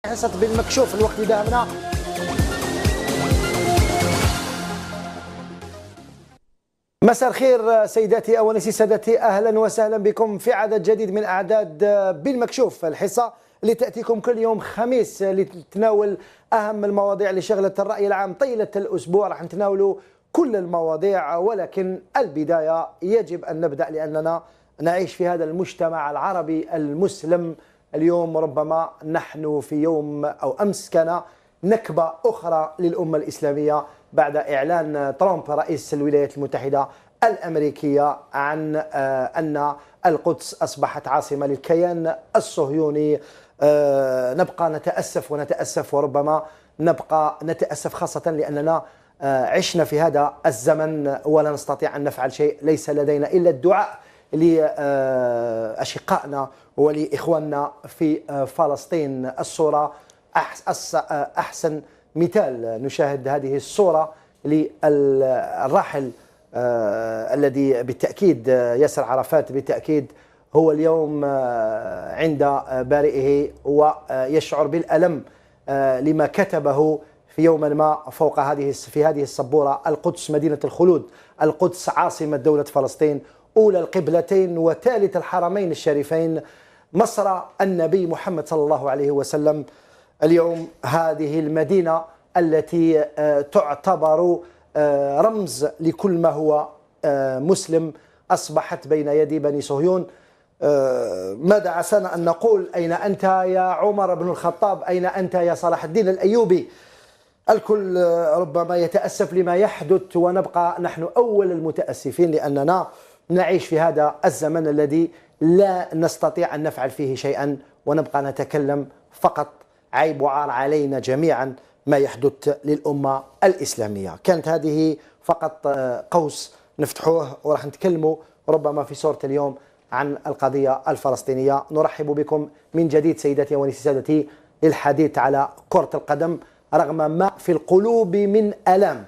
حصة بالمكشوف الوقت دامنا. مساء الخير سيداتي أونسي سادتي، أهلا وسهلا بكم في عدد جديد من أعداد بالمكشوف، الحصة اللي تأتيكم كل يوم خميس لتتناول أهم المواضيع اللي شغلت الرأي العام طيلة الأسبوع. راح نتناولوا كل المواضيع، ولكن البداية يجب أن نبدأ لأننا نعيش في هذا المجتمع العربي المسلم. اليوم ربما نحن في يوم أو أمس كان نكبة أخرى للأمة الإسلامية بعد إعلان ترامب رئيس الولايات المتحدة الأمريكية عن أن القدس أصبحت عاصمة للكيان الصهيوني. نبقى نتأسف ونتأسف، وربما نبقى نتأسف خاصة لأننا عشنا في هذا الزمن ولا نستطيع أن نفعل شيء. ليس لدينا إلا الدعاء لأشقائنا ولإخواننا في فلسطين. الصورة أحسن مثال نشاهد هذه الصورة للراحل الذي بالتأكيد ياسر عرفات بالتأكيد هو اليوم عند بارئه ويشعر بالألم لما كتبه في يوم ما فوق في هذه السبورة: القدس مدينة الخلود، القدس عاصمة دولة فلسطين، أولى القبلتين وثالث الحرمين الشريفين، مصر النبي محمد صلى الله عليه وسلم. اليوم هذه المدينة التي تعتبر رمز لكل ما هو مسلم أصبحت بين يدي بني صهيون. ماذا عسانا أن نقول؟ أين أنت يا عمر بن الخطاب؟ أين أنت يا صلاح الدين الأيوبي؟ الكل ربما يتأسف لما يحدث، ونبقى نحن أول المتأسفين لأننا نعيش في هذا الزمن الذي لا نستطيع أن نفعل فيه شيئا، ونبقى نتكلم فقط. عيب وعار علينا جميعا ما يحدث للأمة الإسلامية. كانت هذه فقط قوس نفتحوه وراح نتكلموا ربما في صورة اليوم عن القضية الفلسطينية. نرحب بكم من جديد سيداتي ونسائي سادتي للحديث على كرة القدم رغم ما في القلوب من ألام.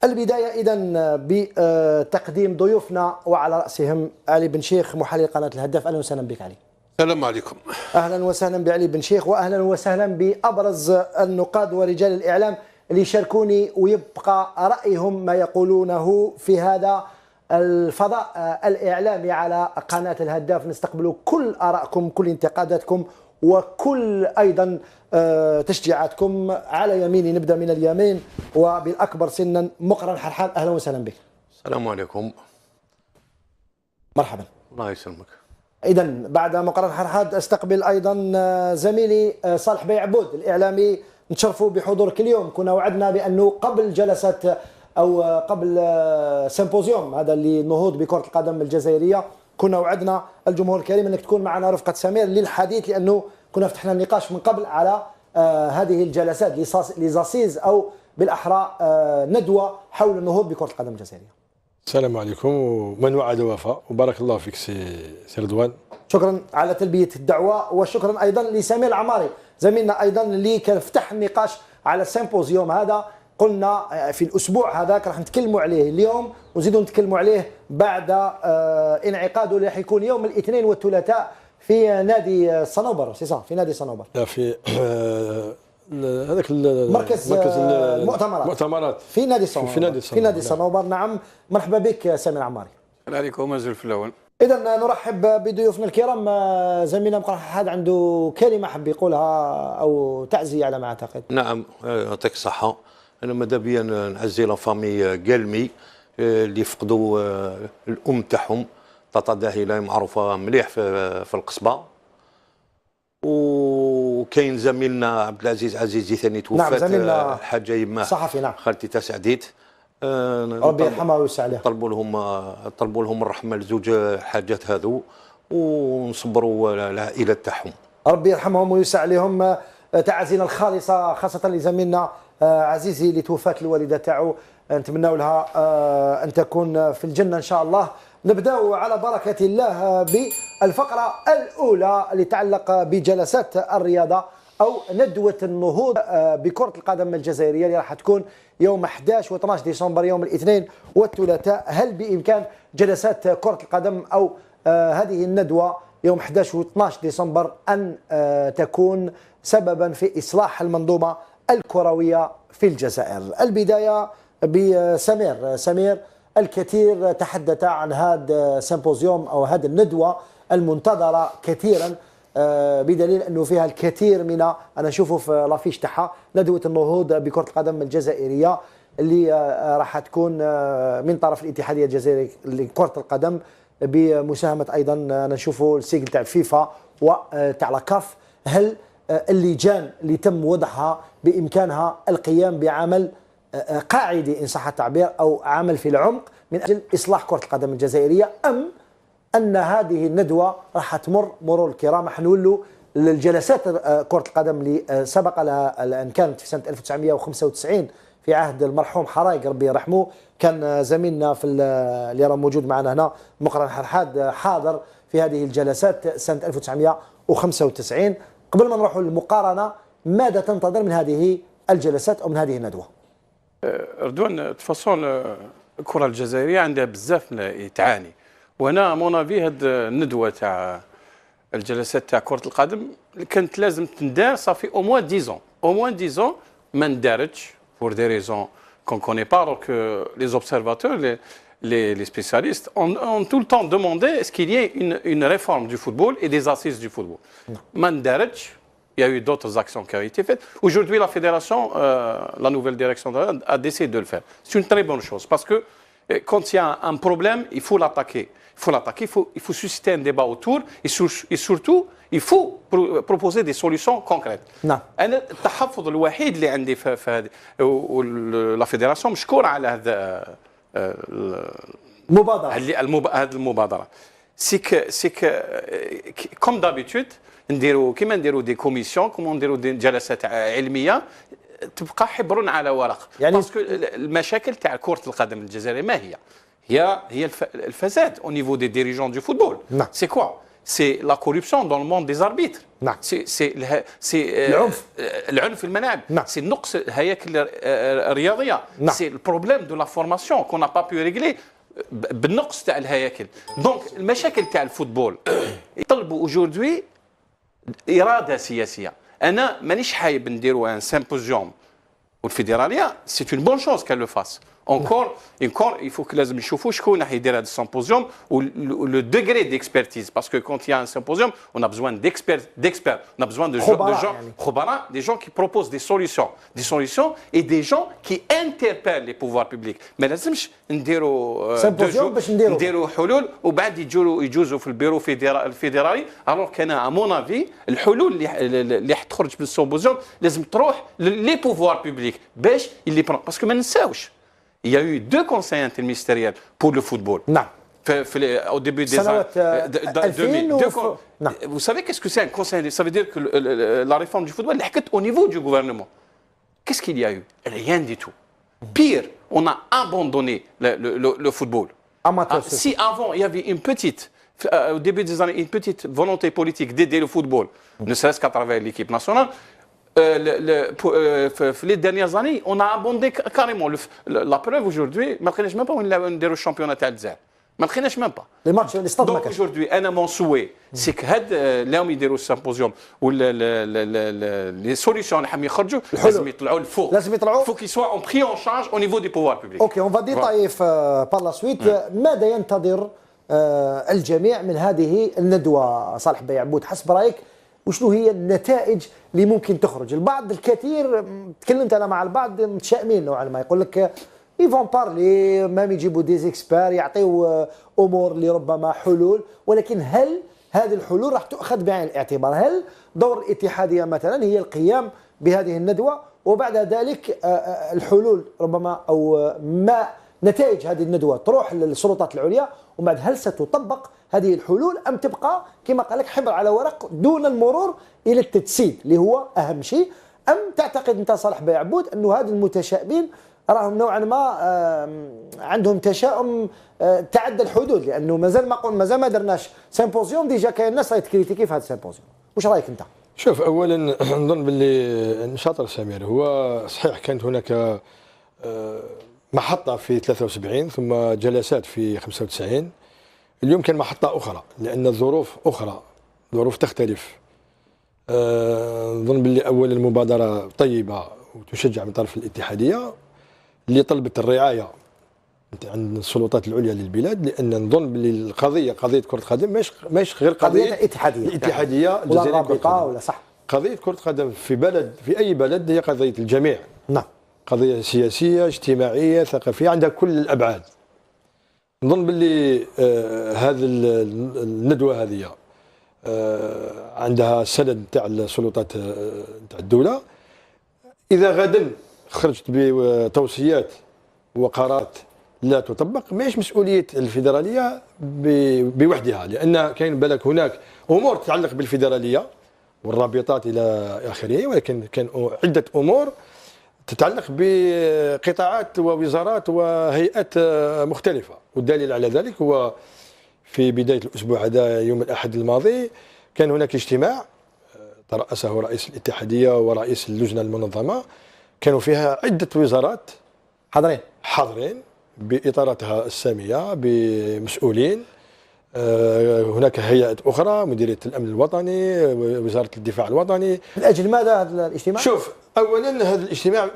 البداية إذن بتقديم ضيوفنا وعلى رأسهم علي بن شيخ محلل قناة الهداف. أهلا وسهلا بك علي. السلام عليكم. أهلا وسهلا بعلي بن شيخ، وأهلا وسهلا بأبرز النقاد ورجال الإعلام اللي يشاركوني ويبقى رأيهم ما يقولونه في هذا الفضاء الإعلامي على قناة الهداف. نستقبل كل آرائكم، كل انتقاداتكم، وكل أيضا تشجيعاتكم. على يميني نبدأ من اليمين وبالأكبر سنا مقرن حرحان. أهلا وسهلا بك. السلام عليكم. مرحبا. الله يسلمك. إذا بعد مقرن حرحاد استقبل أيضا زميلي صالح بيعبود الإعلامي. نتشرفوا بحضورك اليوم. كنا وعدنا بأنه قبل جلسة أو قبل سيمبوزيوم هذا اللي نهوض بكرة القدم الجزائرية، كنا وعدنا الجمهور الكريم أنك تكون معنا رفقة سمير للحديث، لأنه كنا فتحنا النقاش من قبل على هذه الجلسات لزاسيز أو بالأحرى ندوة حول النهوض بكرة القدم الجزائرية. السلام عليكم، ومن وعد وفى، وبارك الله فيك سي رضوان. شكرا على تلبية الدعوة، وشكرا أيضا لسمير العماري زميلنا أيضا اللي كان فتح النقاش على السيمبوزيوم هذا. قلنا في الأسبوع هذاك راح نتكلموا عليه اليوم ونزيدوا نتكلموا عليه بعد انعقاده اللي حيكون يوم الاثنين والثلاثاء في نادي صنوبر. في نادي صنوبر، لا في هذاك مركز المؤتمرات في نادي صنوبر. في نادي صنوبر. نعم، مرحبا بك سمير العماري. السلام عليكم. مازال في الاول. اذا نرحب بضيوفنا الكرام. زميلنا مقرن حد عنده كلمه حب يقولها او تعزيه على ما اعتقد. نعم، يعطيك الصحه. انا ماذا بيا نعزي لا فامي قلمي اللي فقدوا الام تاعهم طاطا داهله معروفه مليح في القصبه. وكاين زميلنا عبد العزيز عزيزي ثاني توفات. نعم، زميلنا الحاجه يماه صحفي. نعم، خالتي تسعديت. ربي يرحمها ويوسع عليها. طلبوا لهم الرحمه لزوج الحاجات هذو، ونصبروا العائله تاعهم. ربي يرحمهم ويوسع عليهم. تعازينا الخالصه خاصه لزميلنا عزيزي اللي توفات الوالده تاعو. نتمنوا لها ان تكون في الجنه ان شاء الله. نبداو على بركه الله بالفقره الاولى اللي تتعلق بجلسات الرياضه او ندوه النهوض بكره القدم الجزائريه اللي راح تكون يوم 11 و12 ديسمبر، يوم الاثنين والثلاثاء. هل بامكان جلسات كره القدم او هذه الندوه يوم 11 و12 ديسمبر أن تكون سببا في إصلاح المنظومة الكروية في الجزائر. البداية بسمير. سمير، الكثير تحدث عن هذا السيمبوزيوم أو هذه الندوة المنتظرة كثيرا، بدليل أنه فيها الكثير من، أنا أشوفه في لافيش تاعها، ندوة النهوض بكرة القدم الجزائرية اللي راح تكون من طرف الاتحادية الجزائرية لكرة القدم، بمساهمة أيضا أنا نشوفه السجل تاع الفيفا وتاع لاكاف. هل اللجان اللي تم وضعها بإمكانها القيام بعمل قاعدي إن صح التعبير أو عمل في العمق من أجل إصلاح كرة القدم الجزائرية، أم أن هذه الندوة راح تمر مرور الكرام؟ راح نولوا للجلسات كرة القدم اللي سبق لها أن كانت في سنة 1995 في عهد المرحوم حرايق ربي يرحمه، كان زميلنا في اللي راه موجود معنا هنا مقرن حرحاد حاضر في هذه الجلسات سنة 1995. قبل ما نروح للمقارنة، ماذا تنتظر من هذه الجلسات أو من هذه الندوة؟ رضوان، تفصل الكرة الجزائرية عندها بزاف تعاني، وهنا مونافي هاد الندوة تاع الجلسات تاع كرة القدم كانت لازم تندار صافي au moins 10 ans ما ندارتش pour des raisons qu'on ne connaît pas, alors que les observateurs, les spécialistes ont tout le temps demandé est-ce qu'il y ait une réforme du football et des assises du football. Mandarech, il y a eu d'autres actions qui ont été faites. Aujourd'hui, la fédération, la nouvelle direction a décidé de le faire. C'est une très bonne chose parce que quand il y a un problème, il faut l'attaquer. Il faut susciter un débat autour et surtout, il faut proposer des solutions concrètes. نعم. أنا التحفظ الوحيد اللي عندي في هذه لا فيدراسيون مشكور على هذا هذه المبادرة. سيك كوم دابيتود نديروا كيما نديروا دي كوميسيون، كوما نديروا دي جلسات علمية تبقى حبر على ورق. يعني باسكو المشاكل تاع كرة القدم الجزائرية ما هي الفساد au niveau des dirigeants du football. نعم. C'est quoi? C'est la corruption dans le monde des arbitres. نعم. C'est العنف في الملاعب. نعم. C'est نقص الهياكل الرياضية. نعم. C'est le problème de la formation qu'on n'a pas pu régler بالنقص تاع الهياكل. دونك المشاكل تاع الفوتبول يطلبوا aujourd'hui إرادة سياسية. أنا مانيش حايب نديروا un symposium والفيدرالية c'est une bonne chose qu'elle le fasse. Encore, il faut que لازم نشوفوا شكون راح يدير هذا السيمبوزيوم le degré d'expertise, parce que quand il y a un symposium, on a besoin d'experts, on a besoin de gens, des gens qui proposent des solutions et des gens qui interpellent les pouvoirs publics. ما لازمش نديروا نديروا حلول وبعد يجوزوا في البيرو الفيدرالي. alors كان à mon avis الحلول اللي حتخرج من السيمبوزيوم لازم تروح les pouvoirs publics باش اللي parce que ما نساوش il y a eu 2 conseils interministériels pour le football. نعم. Au début des années 2000. Vous savez qu'est-ce que c'est un conseil? Ça veut dire que la réforme du football est au niveau du gouvernement. Qu'est-ce qu'il y a eu? Rien du tout. Pire, on a abandonné le football. Si avant il y avait au début des années, une petite volonté politique d'aider le football, ne serait-ce qu'à travers l'équipe nationale, les dernières années, on a abandonné carrément. La preuve aujourd'hui, ما لقيناش même pas وين نديروا الشامبيونات تاع الجزائر. ما لقيناش même pas. Donc aujourd'hui, أنا mon souhait, c'est que هاد اليوم يديروا السيمبوزيوم ولا les solutions اللي حاب يخرجوا لازم يطلعوا لفوق. faut qu'ils soient pris en charge au niveau des pouvoirs publics. اوكي، on va détailler par la suite. ماذا ينتظر الجميع من هذه الندوة صالح بيعبود حسب رأيك؟ وشنو هي النتائج اللي ممكن تخرج؟ البعض الكثير تكلمت انا مع البعض متشائمين نوعا ما، يقول لك يفون بارلي مام يجيبوا دي اكسبير يعطيو امور اللي ربما حلول، ولكن هل هذه الحلول راح تؤخذ بعين الاعتبار؟ هل دور الاتحاديه مثلا هي القيام بهذه الندوه وبعد ذلك الحلول ربما او ما نتائج هذه الندوه تروح للسلطات العليا، وبعد هل ستطبق هذه الحلول ام تبقى كما قال لك حبر على ورق دون المرور الى التجسيد اللي هو اهم شيء؟ ام تعتقد انت صالح بيعبود انه هذه المتشائمين راهم نوعا ما عندهم تشاؤم تعدى الحدود، لانه مازال ما درناش سيمبوزيوم ديجا كاين الناس راهي تكريتيكي في هذا السيمبوزيوم؟ واش رايك انت؟ شوف، اولا نظن باللي نشاطر سمير هو صحيح كانت هناك محطة في 73 ثم جلسات في 95. اليوم كان محطة أخرى لأن الظروف أخرى، ظروف تختلف. نظن باللي اولا المبادره طيبه وتشجع من طرف الاتحاديه اللي طلبت الرعايه عند السلطات العليا للبلاد، لان نظن باللي القضيه قضيه كره القدم ماهيش غير قضيه الاتحاديه ولا الرابطه ولا صح. قضيه كره القدم في بلد، في اي بلد، هي قضيه الجميع. نعم. قضيه سياسيه اجتماعيه ثقافيه عندها كل الابعاد. نظن باللي هذه الندوه هذه عندها سند تاع السلطات تاع الدوله. اذا غدا خرجت بتوصيات وقرارات لا تطبق، ماهيش مسؤوليه الفيدراليه بوحدها، لان كاين بالك هناك امور تتعلق بالفيدراليه والرابطات الى اخره، ولكن كان عده امور تتعلق بقطاعات ووزارات وهيئات مختلفه. والدليل على ذلك هو في بدايه الاسبوع هذا يوم الاحد الماضي كان هناك اجتماع ترأسه رئيس الاتحاديه ورئيس اللجنه المنظمه، كانوا فيها عده وزارات حاضرين باطاراتها الساميه بمسؤولين. هناك هيئات اخرى، مديريه الامن الوطني، وزاره الدفاع الوطني. من اجل ماذا هذا الاجتماع؟ شوف، اولا هذا الاجتماع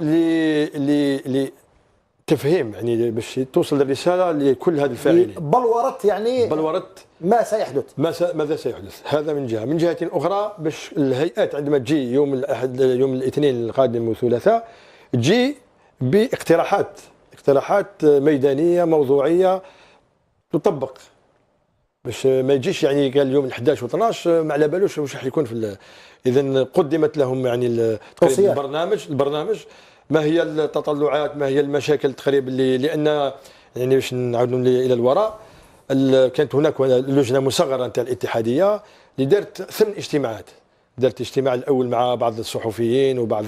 لتفهيم، يعني باش توصل الرساله لكل هذه الفاعلين. بلورت ما سيحدث. ماذا سيحدث؟ هذا من جهه. من جهه اخرى باش الهيئات عندما تجي يوم الاحد، يوم الاثنين القادم والثلاثاء، تجي باقتراحات ميدانيه موضوعيه تطبق، باش ما يجيش يعني قال اليوم 11 و12 ما على بالوش واش راح يكون في. اذا قدمت لهم يعني البرنامج ما هي التطلعات، ما هي المشاكل تقريبا لان يعني باش نعاودوا الى الوراء. كانت هناك لجنه مصغره نتاع الاتحاديه اللي دارت 8 اجتماعات. دارت الاجتماع الاول مع بعض الصحفيين وبعض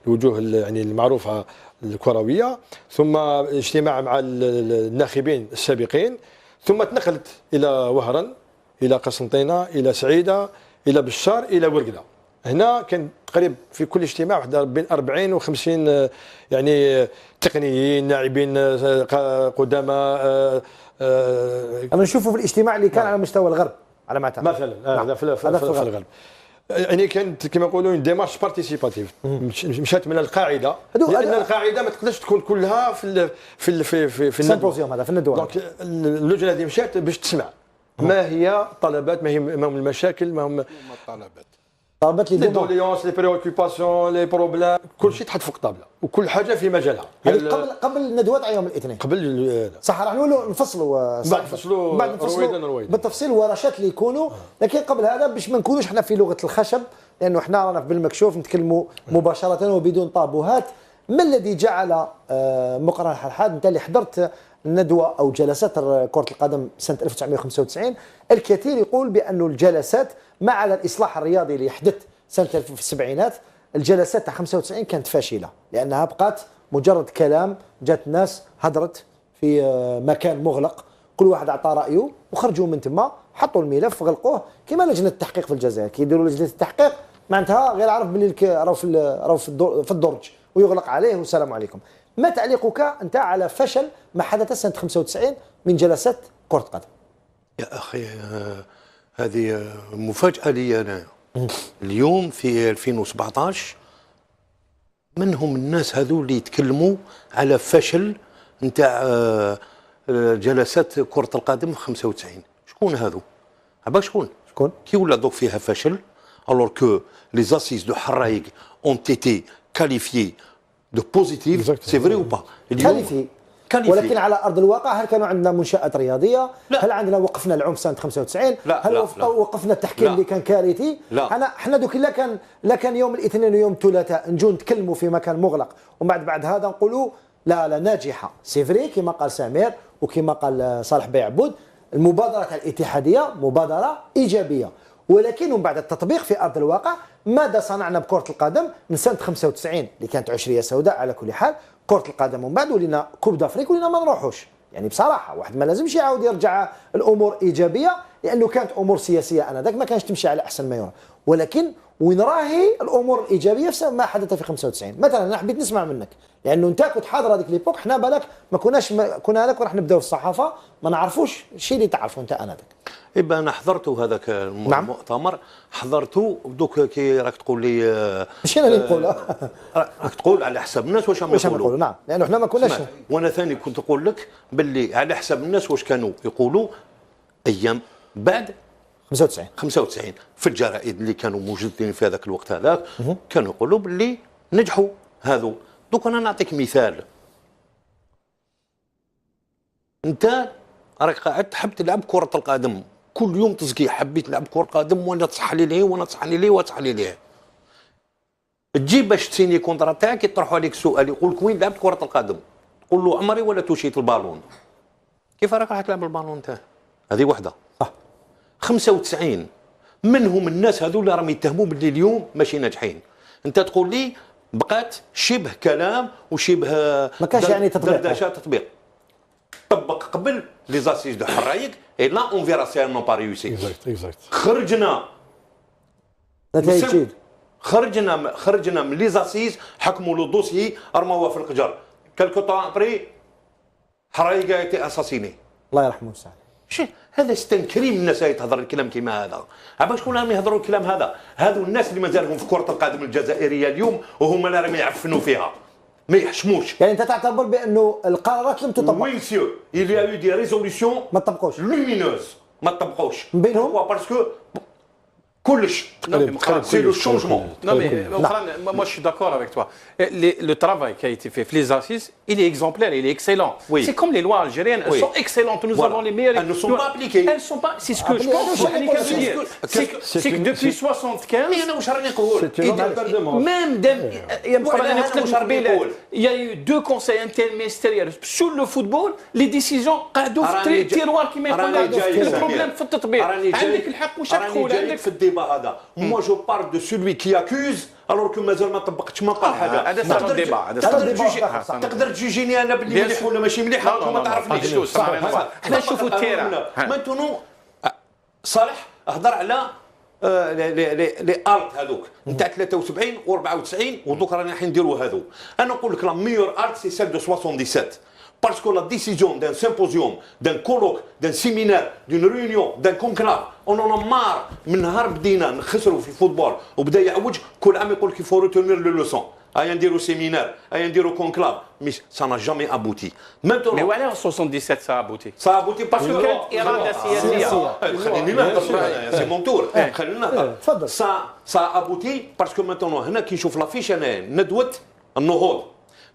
الوجوه يعني المعروفه الكرويه، ثم اجتماع مع الناخبين السابقين، ثم تنقلت الى وهران، الى قسنطينه، الى سعيده، الى بشار، الى ورقده. هنا كان تقريبا في كل اجتماع بين 40 و 50 يعني تقنيين، لاعبين قدامى. انا نشوفه في الاجتماع اللي كان على مستوى الغرب على ما اعتقد مثلا. هذا في الغرب. يعني كانت كما يقولون ديمارش بارتيسيباتيف، مشات من القاعده، لان القاعده ما تقدرش تكون كلها في السيمبوزيوم هذا، في الندوه. دونك اللجنه هذه مشات باش تسمع ما هي الطلبات، ما هم المشاكل، ما هم طلبات لي دوليونس، لي بريوكيباسيون، لي بروبليم، كل شيء تحط فوق الطابله وكل حاجه في مجالها. هذه قبل الندوات على يوم الاثنين. صح، راح نقولوا نفصلوا بعد بالتفصيل ورشات اللي يكونوا، لكن قبل هذا باش ما نكونوش احنا في لغه الخشب، لانه احنا رانا بالمكشوف نتكلموا مباشره وبدون طابوهات. ما الذي جعل مقرن الحلحاد، انت اللي حضرت الندوه او جلسات كره القدم سنه 1995، الكثير يقول بانه الجلسات مع الاصلاح الرياضي اللي يحدث سنه في السبعينات، الجلسات تاع 95 كانت فاشله، لانها بقات مجرد كلام، جات ناس هدرت في مكان مغلق، كل واحد اعطى رايه وخرجوا من تما، حطوا الملف غلقوه كما لجنه التحقيق في الجزائر كيديروا لجنه التحقيق، معناتها غير عرف باللي راهو في الدرج ويغلق عليه والسلام عليكم. ما تعليقك انت على فشل ما حدث سنه 95 من جلسات كره قدم؟ يا اخي هذه مفاجاه لي انا. اليوم في 2017 من هم الناس هذو اللي يتكلموا على فشل نتاع جلسات كره القدم 95؟ شكون هذو؟ عباك شكون كي ولا دوك فيها فشل alors que les assises de Haraïg ont été qualifiées de positives, c'est vrai ou pas? كاليفي. ولكن على ارض الواقع هل كانوا عندنا منشات رياضيه؟ لا. هل عندنا وقفنا العنف سنه 95؟ لا. هل لا. وقفنا التحكيم اللي كان كارثي؟ احنا دوك لا كان يوم الاثنين ويوم الثلاثاء نجوا نتكلموا في مكان مغلق، ومن بعد هذا نقولوا لا ناجحه. سي فري كما قال سمير وكما قال صالح بيعبود، المبادره تاع الاتحاديه مبادره ايجابيه، ولكن من بعد التطبيق في ارض الواقع ماذا صنعنا بكره القدم من سنه 95 اللي كانت عشريه سوداء. على كل حال كره القدم ومن بعد ولينا كوب دافريك ولينا ما نروحوش، يعني بصراحه واحد ما لازمش يعاود يرجع الامور ايجابيه، لانه كانت امور سياسيه انذاك ما كانش تمشي على احسن ما يرام، ولكن وين راهي الامور الايجابيه في ما حدث في 95. مثلا انا حبيت نسمع منك لانه انت كنت حاضر هذيك ليبوك، حنا بالك كنا هذاك وراح نبداو في الصحافه ما نعرفوش الشيء اللي تعرفه انت انذاك. إبا أنا حضرته هذاك المؤتمر، حضرته دوك كي راك تقول لي ماشي انا اللي نقول راك تقول على حساب الناس واش راهم يقولوا. نعم، لانه احنا ما كناش. وانا ثاني كنت نقول لك باللي على حساب الناس واش كانوا يقولوا ايام بعد 95 في الجرائد اللي كانوا موجودين في هذاك الوقت هذاك كانوا يقولوا باللي نجحوا هذو. دوك انا نعطيك مثال، انت راك قاعد تحب تلعب كرة القدم، كل يوم تزكي حبيت نلعب كرة القدم وانا تصح لي ليه وانا تصح لي ليه وتصح لي ليه. تجي باش تسيني كونترا تاعك يطرحوا عليك سؤال يقول لك وين لعبت كرة القدم؟ تقول له عمري ولا توشيت البالون. كيف راك راح تلعب البالون تاعك؟ هذه وحده. صح. 95 منهم الناس هذول راهم يتهموا باللي اليوم ماشي ناجحين. انت تقول لي بقات شبه كلام وشبه ما كانش يعني تطبيق. طبق قبل لي زاسيج دو حرايق اي لا اون فيرا سي نو با ريوسي. خرجنا نتائج خرجنا من لي زاسيز، حكموا له دوسيي رموه في القجر. كالكو طون ابري حرايق ايتي اساسيني. الله يرحمه ويسعده. شي هذا استنكريم الناس تهضر الكلام كيما هذا. عباش شكون راهم يهضروا الكلام هذا؟ هذو الناس اللي مازالهم في كرة القدم الجزائرية اليوم وهم اللي راهم يعفنوا فيها. ما يحشموش. يعني انت تعتبر بانه القرارات لم تطبق؟ وي مسيو، il y a eu des résolutions ما طبقوش lumineuses ما طبقوش. من بينهم باسكو كلش سي لو شونجمون. Non mais moi je suis d'accord avec toi. Le travail qui a été fait les assises, il est exemplaire, il est excellent. Oui. C'est comme les lois algériennes, elles sont excellentes. Nous avons les meilleures. Elles ne sont pas appliquées. Elles sont pas. C'est ce que je pense. C'est que depuis 75. Mais انا واش راني نقول؟ Même il y a eu 2 conseils interministériels sur le football. Les décisions قعدوا في tiroir qui mettent le problème في التطبيق. عندك الحق واش تقول عندك في الديبا هذا. Moi je parle de celui qui accuse alors que مازال ما طبقتش ما قال حاجه. هذا الديبا. تقدر تجيني انا باللي مليح ولا ماشي مليح وما تعرفنيش. احنا نشوفوا التيران. مانتونو صالح هضر على لي ارت هذوك نتاع 73 و94 ودوك رانا رايحين نديروا هذو. انا نقول لك لا ميور ارت سي سيل دو 77. Parce que la décision d'un symposium, d'un colloque, d'un séminaire, d'une réunion, d'un conclave, on en a marre من نهار بدينا نخسروا في الفوتبول وبدا يعوج كل عام يقول كيف ريتونير لو لوسون. هيا نديروا سيمينار، هيا نديروا كونكلاف، مي سا نا جامي ابوتي. مي ولا en 77 ça a abouti. Ça a abouti parce que كانت إرادة سياسية. خليني نهضر سي مون تور. خلينا نهضر. تفضل. Ça a abouti parce que maintenant هنا كي نشوف لافيش انا ندوه النهوض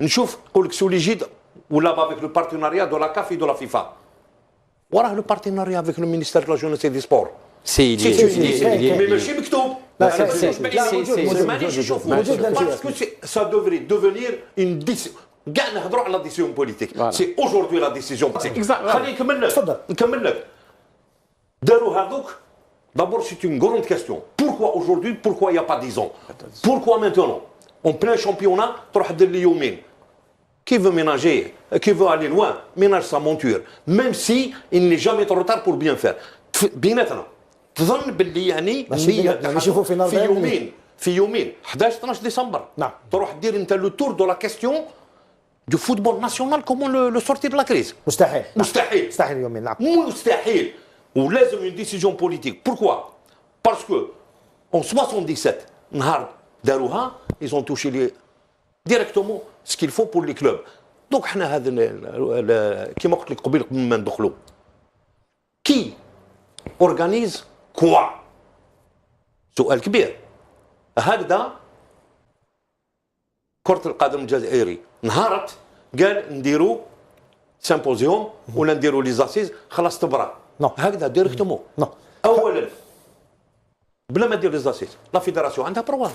نشوف نقول لك سولي جيد ولا avec le partenariat de la CAF et de la FIFA. وراه le partenariat avec le ministère de la jeunesse et des sports. سي مي ماشي مكتوب. مانيش نشوفو باسكو ça devrait devenir une décision. كاع نهضروا على لا ديسيون بوليتيك. سي aujourd'hui la décision politique. خليني نكمل لك. تفضل. نكمل لك. داروا هذوك. D'abord c'est une grande question. Pourquoi aujourd'hui? Pourquoi il y a pas 10 ans? Pourquoi maintenant? En plein championnat تروح دير لي يومين. Qui veut ménager, qui veut aller loin, ménage sa monture, même si il n'est jamais trop tard pour bien faire. بيناتنا تظن باللي يعني نشوفوا في يومين 11 12 ديسمبر نعم تروح دير انت لو تور دو لا كيستيون دو فوتبول ناسيونال كومون لو سورتي دو لا كريز. مستحيل يومين. نعم مستحيل. ولازم اون ديسيجن بوليتيك. بوركوا؟ باسكو اون 77 نهار داروها ils ont touché les directement ce qu'il faut pour les clubs. Donc حنا هذا كيما قلت لك قبل ما ندخلوا كي اورغانيز كوا سؤال كبير. هكذا كرة القدم الجزائري نهارت قال نديروا سيمبوزيوم ولا نديروا لي زاسيز خلاص تبرا. هكذا ديريكتومون. اولا بلا ما دير لي زاسيز لا فيدراسيون عندها بروغرام.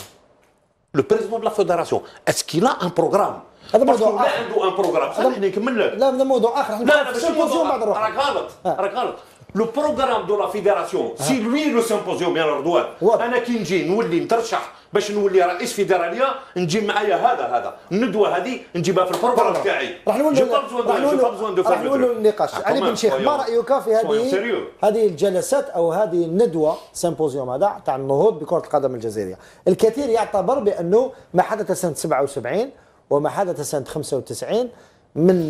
Le président de la fédération, est-ce qu'il a un programme? هذا موضوع لا عنده ان بروغرام. خليني نكمل لك. لا هذا موضوع اخر. لا بس الموضوع راك غلط. لو بروغرام دو لا فيدراسيون سي لوي لو سيمبوزيوم يا رضوان. واضح. انا كي نجي نولي مترشح باش نولي رئيس فيدراليه، نجيب معايا هذا الندوه هذه نجيبها في البروغرام تاعي. راح نقول النقاش. علي بن شيخ، ما رايك في هذه الجلسات او هذه الندوه سيمبوزيوم هذا تاع النهوض بكره القدم الجزائريه؟ الكثير يعتبر بانه ما حدث سنه 77 وما حدث سنه 95 من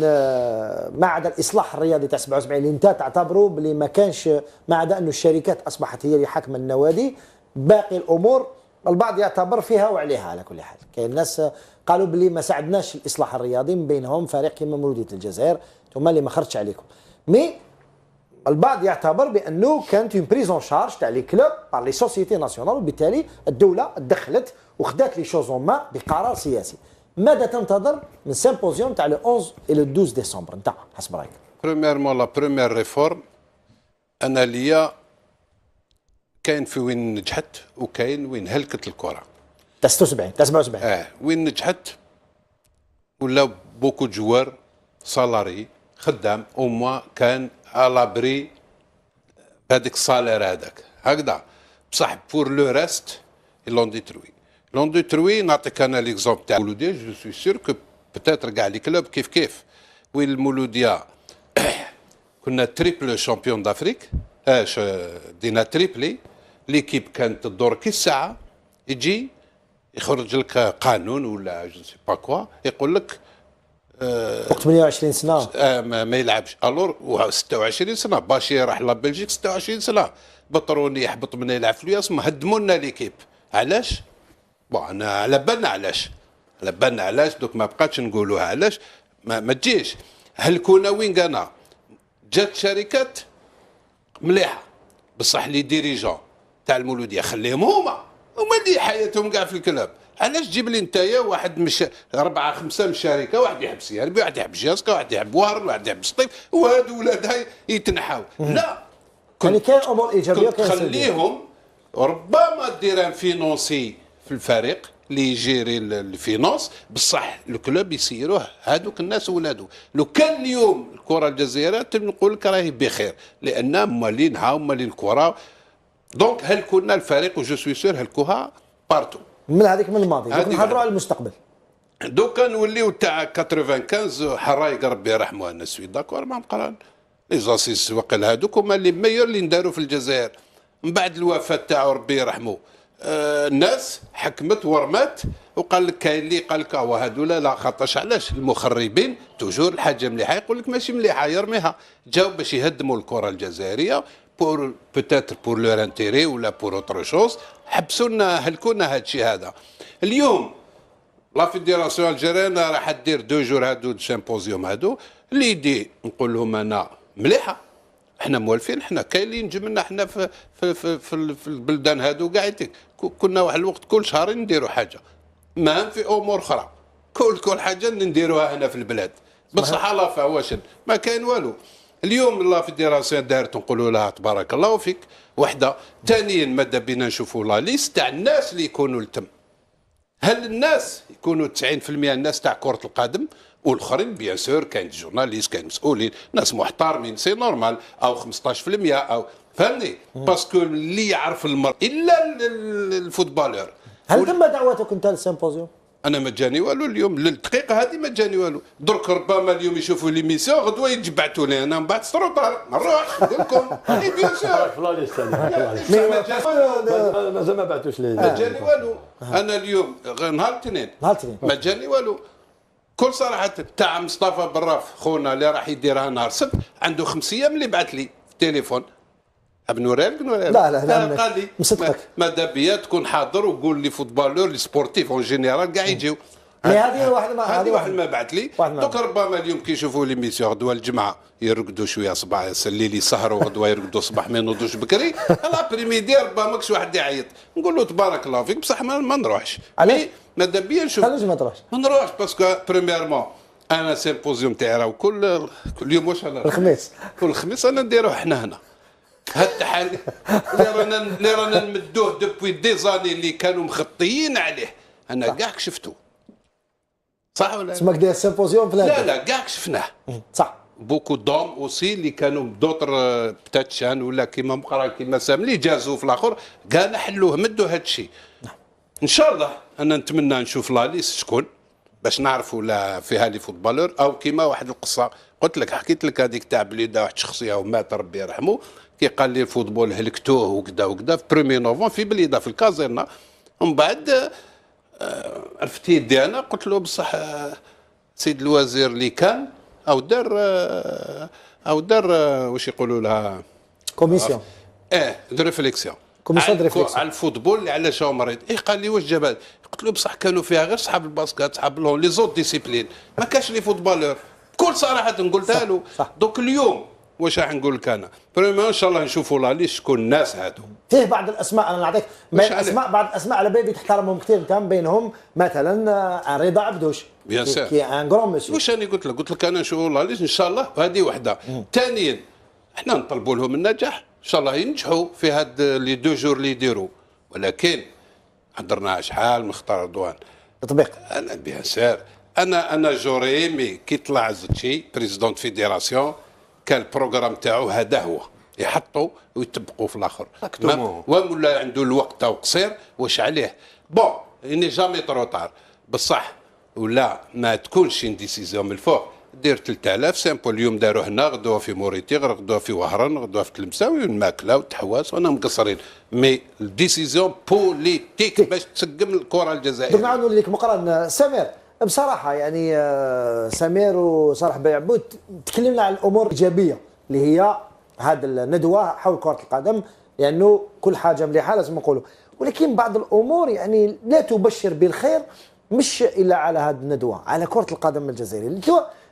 ما عدا الاصلاح الرياضي تاع 77 اللي انت تعتبره بلي ما كانش، ما عدا انه الشركات اصبحت هي اللي حاكمه النوادي، باقي الامور البعض يعتبر فيها وعليها. على كل حال كاين الناس قالوا بلي ما ساعدناش الاصلاح الرياضي، من بينهم فريق كيما مولوديه الجزائر ثم اللي ما خرجش عليكم. مي البعض يعتبر بانه كانت اون بريزون شارج تاع لي كلوب بار لي سوسيتي ناسيونال، وبالتالي الدوله دخلت وخدات لي شوز ما بقرار سياسي. ماذا تنتظر من سيمبوزيوم تاع لو 11 الى 12 ديسمبر انت حسب رايك؟ بريميرمون لا بريمير ريفورم انا ليا كاين في وين نجحت وكاين وين هلكت الكره. تاع 76 تاع 77 وين نجحت ولا بوكو جوار سالاري خدام او موا كان الابري بهذاك الصالير هذاك هكذا، بصح بور لو ريست لون ديتروي. نعطيك انا ليكزومبل تاع المولوديه، جو سوي سور كو بوتيتر كاع لي كلوب كيف وين المولوديه كنا تريبل شامبيون دافريك، دينا تريبلي، ليكيب كانت تدور كي الساعه، يجي يخرج لك قانون ولا جو سي با كوا يقول لك وقت 28 سنه ما يلعبش. الور 26 سنه باشي راح لبلجيك 26 سنه، بطروني يحبط من يلعب في الياس، ما هدموا لنا ليكيب. علاش؟ بون انا على بالنا علاش دوك ما بقاتش نقولوها علاش ما تجيش. هل كنا وين قانا جات شركات مليحه بصح لي ديريجون تاع المولوديه خليهم هما اللي حياتهم كاع في الكلاب. علاش تجيب لي نتايا واحد مش 4 5 من الشركه، واحد يحب سياربي، واحد يحب جاسكا، واحد يحب وارن، واحد يحب سطيف، وهادو ولادها يتنحاو. لا يعني كاين امور ايجابيه كنت خليهم، ربما دير ان فينونسي في الفريق اللي يجيري الفينونس، بصح الكلوب يسيروه هذوك الناس ولادو. لو كان اليوم الكره الجزائريه نقول لك راهي بخير، لان مالين الكره. دونك هل كنا الفريق وجو سوي سور هلكوها بارتو من هذيك من الماضي، نحضروا على المستقبل. دوكا نوليو تاع 95 حرايق ربي يرحمه انا سوي داكور مع مقران لي زاسيس وقال هذوك هما اللي ميور اللي نداروا في الجزائر. من بعد الوفاه تاعو ربي يرحمه الناس حكمت ورمات، وقال لك كاين اللي قال لك هذولا لا خاطرش علاش المخربين توجور الحاجه مليحه يقول لك ماشي مليحه يرميها. جاو باش يهدموا الكره الجزائريه بور بوتيتر بور لور انتيري ولا بور اوتر شوز، حبسوا لنا هلكونا هذا الشيء هذا. اليوم لا فيدراسيون الجزائريه راح دير 2 جور هادو السيمبوزيوم هادو اللي يدي نقول لهم انا مليحه، احنا موالفين، احنا كاين اللي ينجم لنا احنا في البلدان هادو قاعدين كنا واحد الوقت كل شهرين نديروا حاجه، ما في امور اخرى كل حاجه نديروها هنا في البلاد، بصح لا فواشن ما كاين والو. اليوم لا فيدراسيون دارت نقولوا لها تبارك الله فيك وحده. ثانيا ماذا بينا نشوفوا لا ليست تاع الناس اللي يكونوا التم. هل الناس يكونوا 90% الناس تاع كره القدم، والاخرين بيان سور كاين جورناليست كاين مسؤولين ناس محترمين سي نورمال، او 15% او فهمني، باسكو اللي يعرف المرء الا الفوتبالور. هل تم دعوتك انت للسيمبوزيوم؟ انا ما جاني والو اليوم للدقيقه هذه ما جاني والو. درك ربما اليوم يشوفوا ليميسيون غدوه يتبعتوا لي انا من بعد سطروطار ما نروحش نقول لكم اي بيان سور في لا ليست مازال ما بعثوش لي ما جاني والو. انا اليوم نهار الاثنين ما جاني والو. كل صراحه تاع مصطفى براف خونا اللي راح يديرها نهار السبت عنده 5 ايام اللي بعث لي في التليفون. نوريلك لا قال لي مصدقك ماذا بيا تكون حاضر وقول لي فوتبالور لي سبورتيف اون جينيرال كاع يجيو. هذه واحد ما بعث لي. دوك ربما اليوم كي يشوفوا ليميسيون غدوه الجمعه يرقدوا شويه صباح الليل يسهروا غدوه يرقدوا صباح ما ينوضوش بكري، الابريميدي ربما كش واحد يعيط نقول له تبارك الله فيك بصح ما نروحش. ماذا بيا نشوف علاش ما تروحش؟ ما نروحش باسكو بريميرمون انا سيمبوزيوم تاعي راه كل يوم واش الخميس كل خميس انا نديروه حنا هنا. هاد التحاليل اللي رانا نمدوه دوبوي دي زاني اللي كانوا مخطيين عليه انا كاع كشفتو صح ولا تسمى داير سيمبوزيوم في لا كاع كشفناه صح بوكو دوم اوسي اللي كانوا دوطر بتاتشان ولا كيما مقرا كيما سام اللي جازوا في الاخر كاع نحلوه مدوا هذا الشيء. ان شاء الله انا نتمنى نشوف لا ليست شكون باش نعرفوا لا فيها لي فوتبالور او كيما واحد القصه قلت لك حكيت لك هذيك تاع بليده واحد الشخصيه ومات ربي يرحمه كي قال لي الفوتبول هلكتوه وكذا وكذا في 1 نوفمبر في بليده في الكازيرنا. ومن بعد عرفت يدي انا قلت له بصح سيد الوزير اللي كان او دار واش يقولوا لها كوميسيون دو ريفليكسيون كوميسيون دو ريفليكسيون على الفوتبول اللي علاش هو مريض. قال لي واش جاب هذا؟ قلت له بصح كانوا فيها غير صحاب الباسكت صحاب لي زوت ديسيبلين ما كانش لي فوتبالور بكل صراحه قلتها له. دونك اليوم واش راح نقول لك انا بريمير ان شاء الله نشوفوا لا ليست شكون الناس هادو. فيه بعض الاسماء انا نعطيك اسماء بعض الاسماء على بالي تحترمهم كثير انت بينهم مثلا رضا عبدوش بيان سور كي ان غران مسيو. واش راني قلت لك انا نشوفوا لا ليست ان شاء الله وهذه وحده. ثانيا احنا نطلبوا لهم النجاح ان شاء الله ينجحوا في هاد لي 2 جور اللي يديروا ولكن حضرناها شحال من خطر رضوان تطبيق. انا بيان سور انا جوري مي كي طلع زتشي بريزيدون فيديراسيون كان البروغرام تاعو هذا هو يحطوا ويطبقوا في الاخر ولا عنده الوقت تاعو قصير واش عليه بون اني جامي تروطار بصح ولا ما تكونش ديسيزيون من الفوق دير 3000 سامبل اليوم داروا هنا غدوها في موريتي غدوها في وهران غدوها في تلمساوي والماكله والتحواس وانا مقصرين مي الديسيزيون بوليتيك باش تسقم الكره الجزائريه. نعاود نقول لك مقرن سمير بصراحه يعني سمير وصالح بيعبود تكلمنا عن الامور الايجابيه اللي هي هذه الندوه حول كره القدم لانه يعني كل حاجه مليحه لازم نقولوا ولكن بعض الامور يعني لا تبشر بالخير مش الا على هذه الندوه على كره القدم الجزائريه.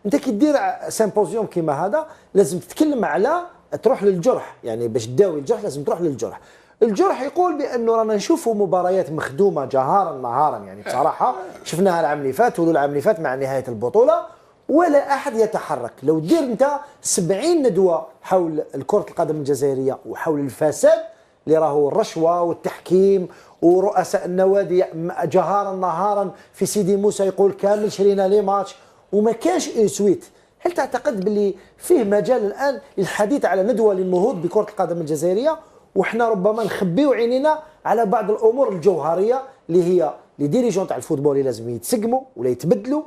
انت كي دير سيمبوزيوم كيما هذا لازم تتكلم على تروح للجرح يعني باش تداوي الجرح لازم تروح للجرح. الجرح يقول بانه رانا نشوفوا مباريات مخدومه جهارا نهارا يعني بصراحه شفناها العام اللي فات والعام اللي فات مع نهايه البطوله ولا احد يتحرك. لو دير انت 70 ندوه حول كره القدم الجزائريه وحول الفساد اللي راهو الرشوه والتحكيم ورؤساء النوادي جهارا نهارا في سيدي موسى يقول كامل شرينا لي ماتش وما كانش اون سويت. هل تعتقد باللي فيه مجال الان للحديث على ندوه للنهوض بكره القدم الجزائريه وحنا ربما نخبيو عينينا على بعض الامور الجوهريه اللي هي لي ديريجون تاع الفوتبول اللي لازم يتسقموا ولا يتبدلوا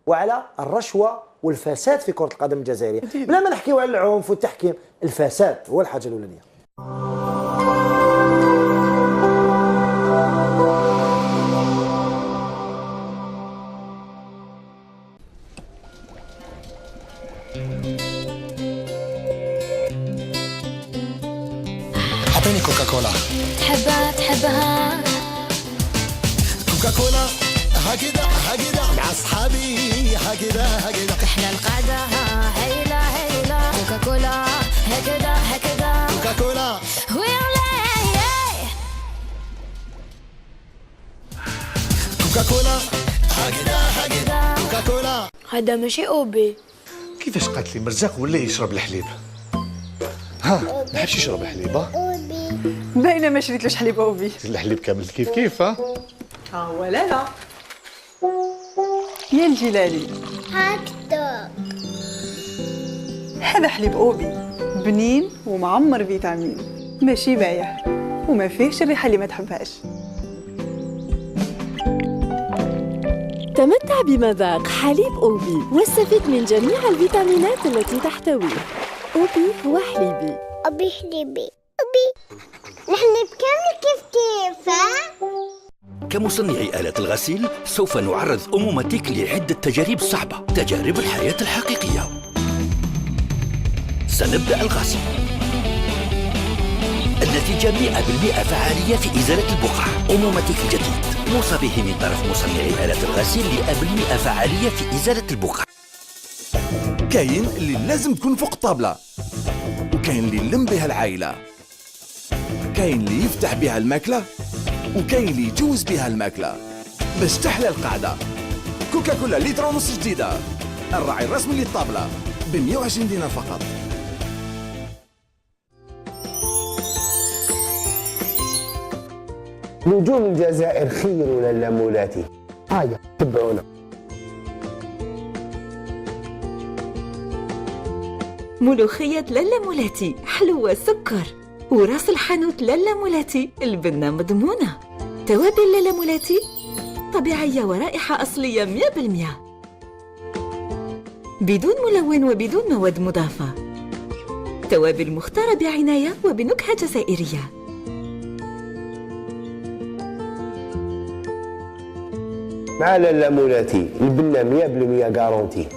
وعلى الرشوه والفساد في كره القدم الجزائريه بلا ما نحكيو على العنف والتحكيم. الفساد هو الحاجه الاولانيه. أعطيني كوكاكولا. تحبها كوكاكولا هكذا مع أصحابي هكذا احنا القعدة هيلا كوكاكولا هكذا كوكاكولا كوكاكولا هكذا كوكاكولا. هذا ماشي أوبي. كيفاش قالت لي مرزاق ولا يشرب الحليب؟ ها ما حبش يشرب الحليب. باينه ما شريتلوش حليب أوبي. الحليب كامل كيف ها هو لا يا الجلالي هكذا هذا حليب أوبي بنين ومعمر فيتامين ماشي بايع وما فيهش الريحه اللي ما تحبهاش. تمتع بمذاق حليب أوبي واستفد من جميع الفيتامينات التي تحتويه. أوبي هو حليبي. أوبي حليبي أوبي نحلب كامل كيف كمصنعي آلات الغسيل سوف نعرض أمومتك لعدة تجارب صعبة تجارب الحياة الحقيقية. سنبدأ الغسل. النتيجة 100% فعالية في إزالة البقع. أمومتك الجديد موصى به من طرف مصنعي آلات الغسيل 100% فعالية في إزالة البقع. كاين اللي لازم تكون فوق الطابلة وكاين اللي يلم بها العائلة كاين اللي يفتح بها الماكلة وكاين اللي يجوز بها الماكلة باش تحلى القعدة. كوكاكولا لتر ونص جديدة الراعي الرسمي للطابلة ب 120 دينار فقط. نجوم الجزائر خير ولا مولاتي؟ تبعونا. ملوخية لالا مولاتي حلوة سكر، وراس الحانوت لالا مولاتي البنة مضمونة. توابل لالا مولاتي طبيعية ورائحة أصلية 100%، بدون ملون وبدون مواد مضافة. توابل مختارة بعناية وبنكهة جزائرية. مع لالا مولاتي البنة 100% جارونتي.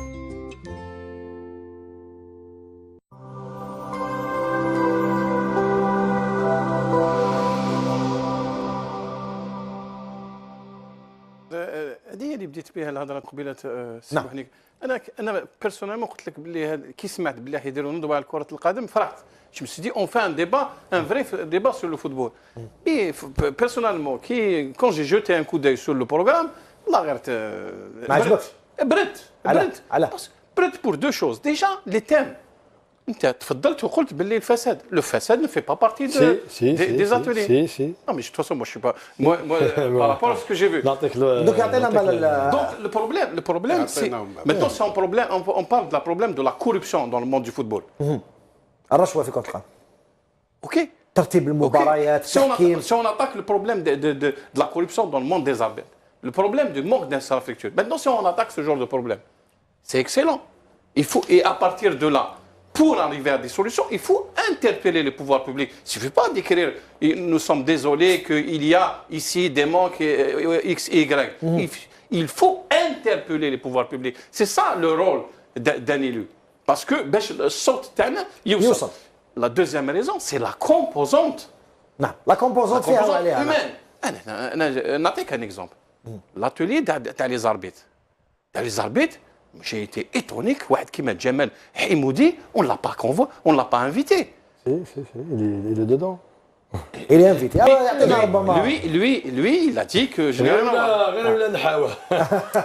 هذه اللي بديت بها الهضره قبيله سامحني. انا بيرسونيلمون قلت لك باللي كي سمعت باللي حيديروا ندوه على كره القدم فرحت. Je me suis dit, on fait un débat, un vrai débat sur le football. Et personnellement, quand j'ai jeté un coup d'œil sur le programme, برد pour deux choses. Déjà, les thèmes. انت تفضلت وقلت باللي الفساد ne fait pas partie des ateliers. Non mais de toute façon moi je suis pas moi par rapport à ce que j'ai vu. Donc le problème c'est maintenant c'est un problème on parle de la problème de la corruption dans le monde du football. الرشوه في كره القدم. اوكي. ترتيب المباريات التحكيم. Si on attaque le problème de la corruption dans le monde des arbitres, le problème du manque d'infrastructure. Maintenant si on attaque ce genre de problème, c'est excellent. Il faut et à partir de là pour arriver à des solutions, il faut interpeller les pouvoirs publics. Il ne suffit pas d'écrire « Nous sommes désolés qu'il y a ici des manques X et Y ». Il faut interpeller les pouvoirs publics. C'est ça le rôle d'un élu. Parce que la deuxième raison, c'est la composante. Non, la composante humaine. N'attends qu'un exemple. L'atelier des arbitres. Les arbitres, j'ai été étonné que Kima Djamel Himoudi, on ne l'a pas convoqué, on ne l'a pas invité. Si, il est dedans. Il est invité. Lui, il a dit que je n'ai rien à voir.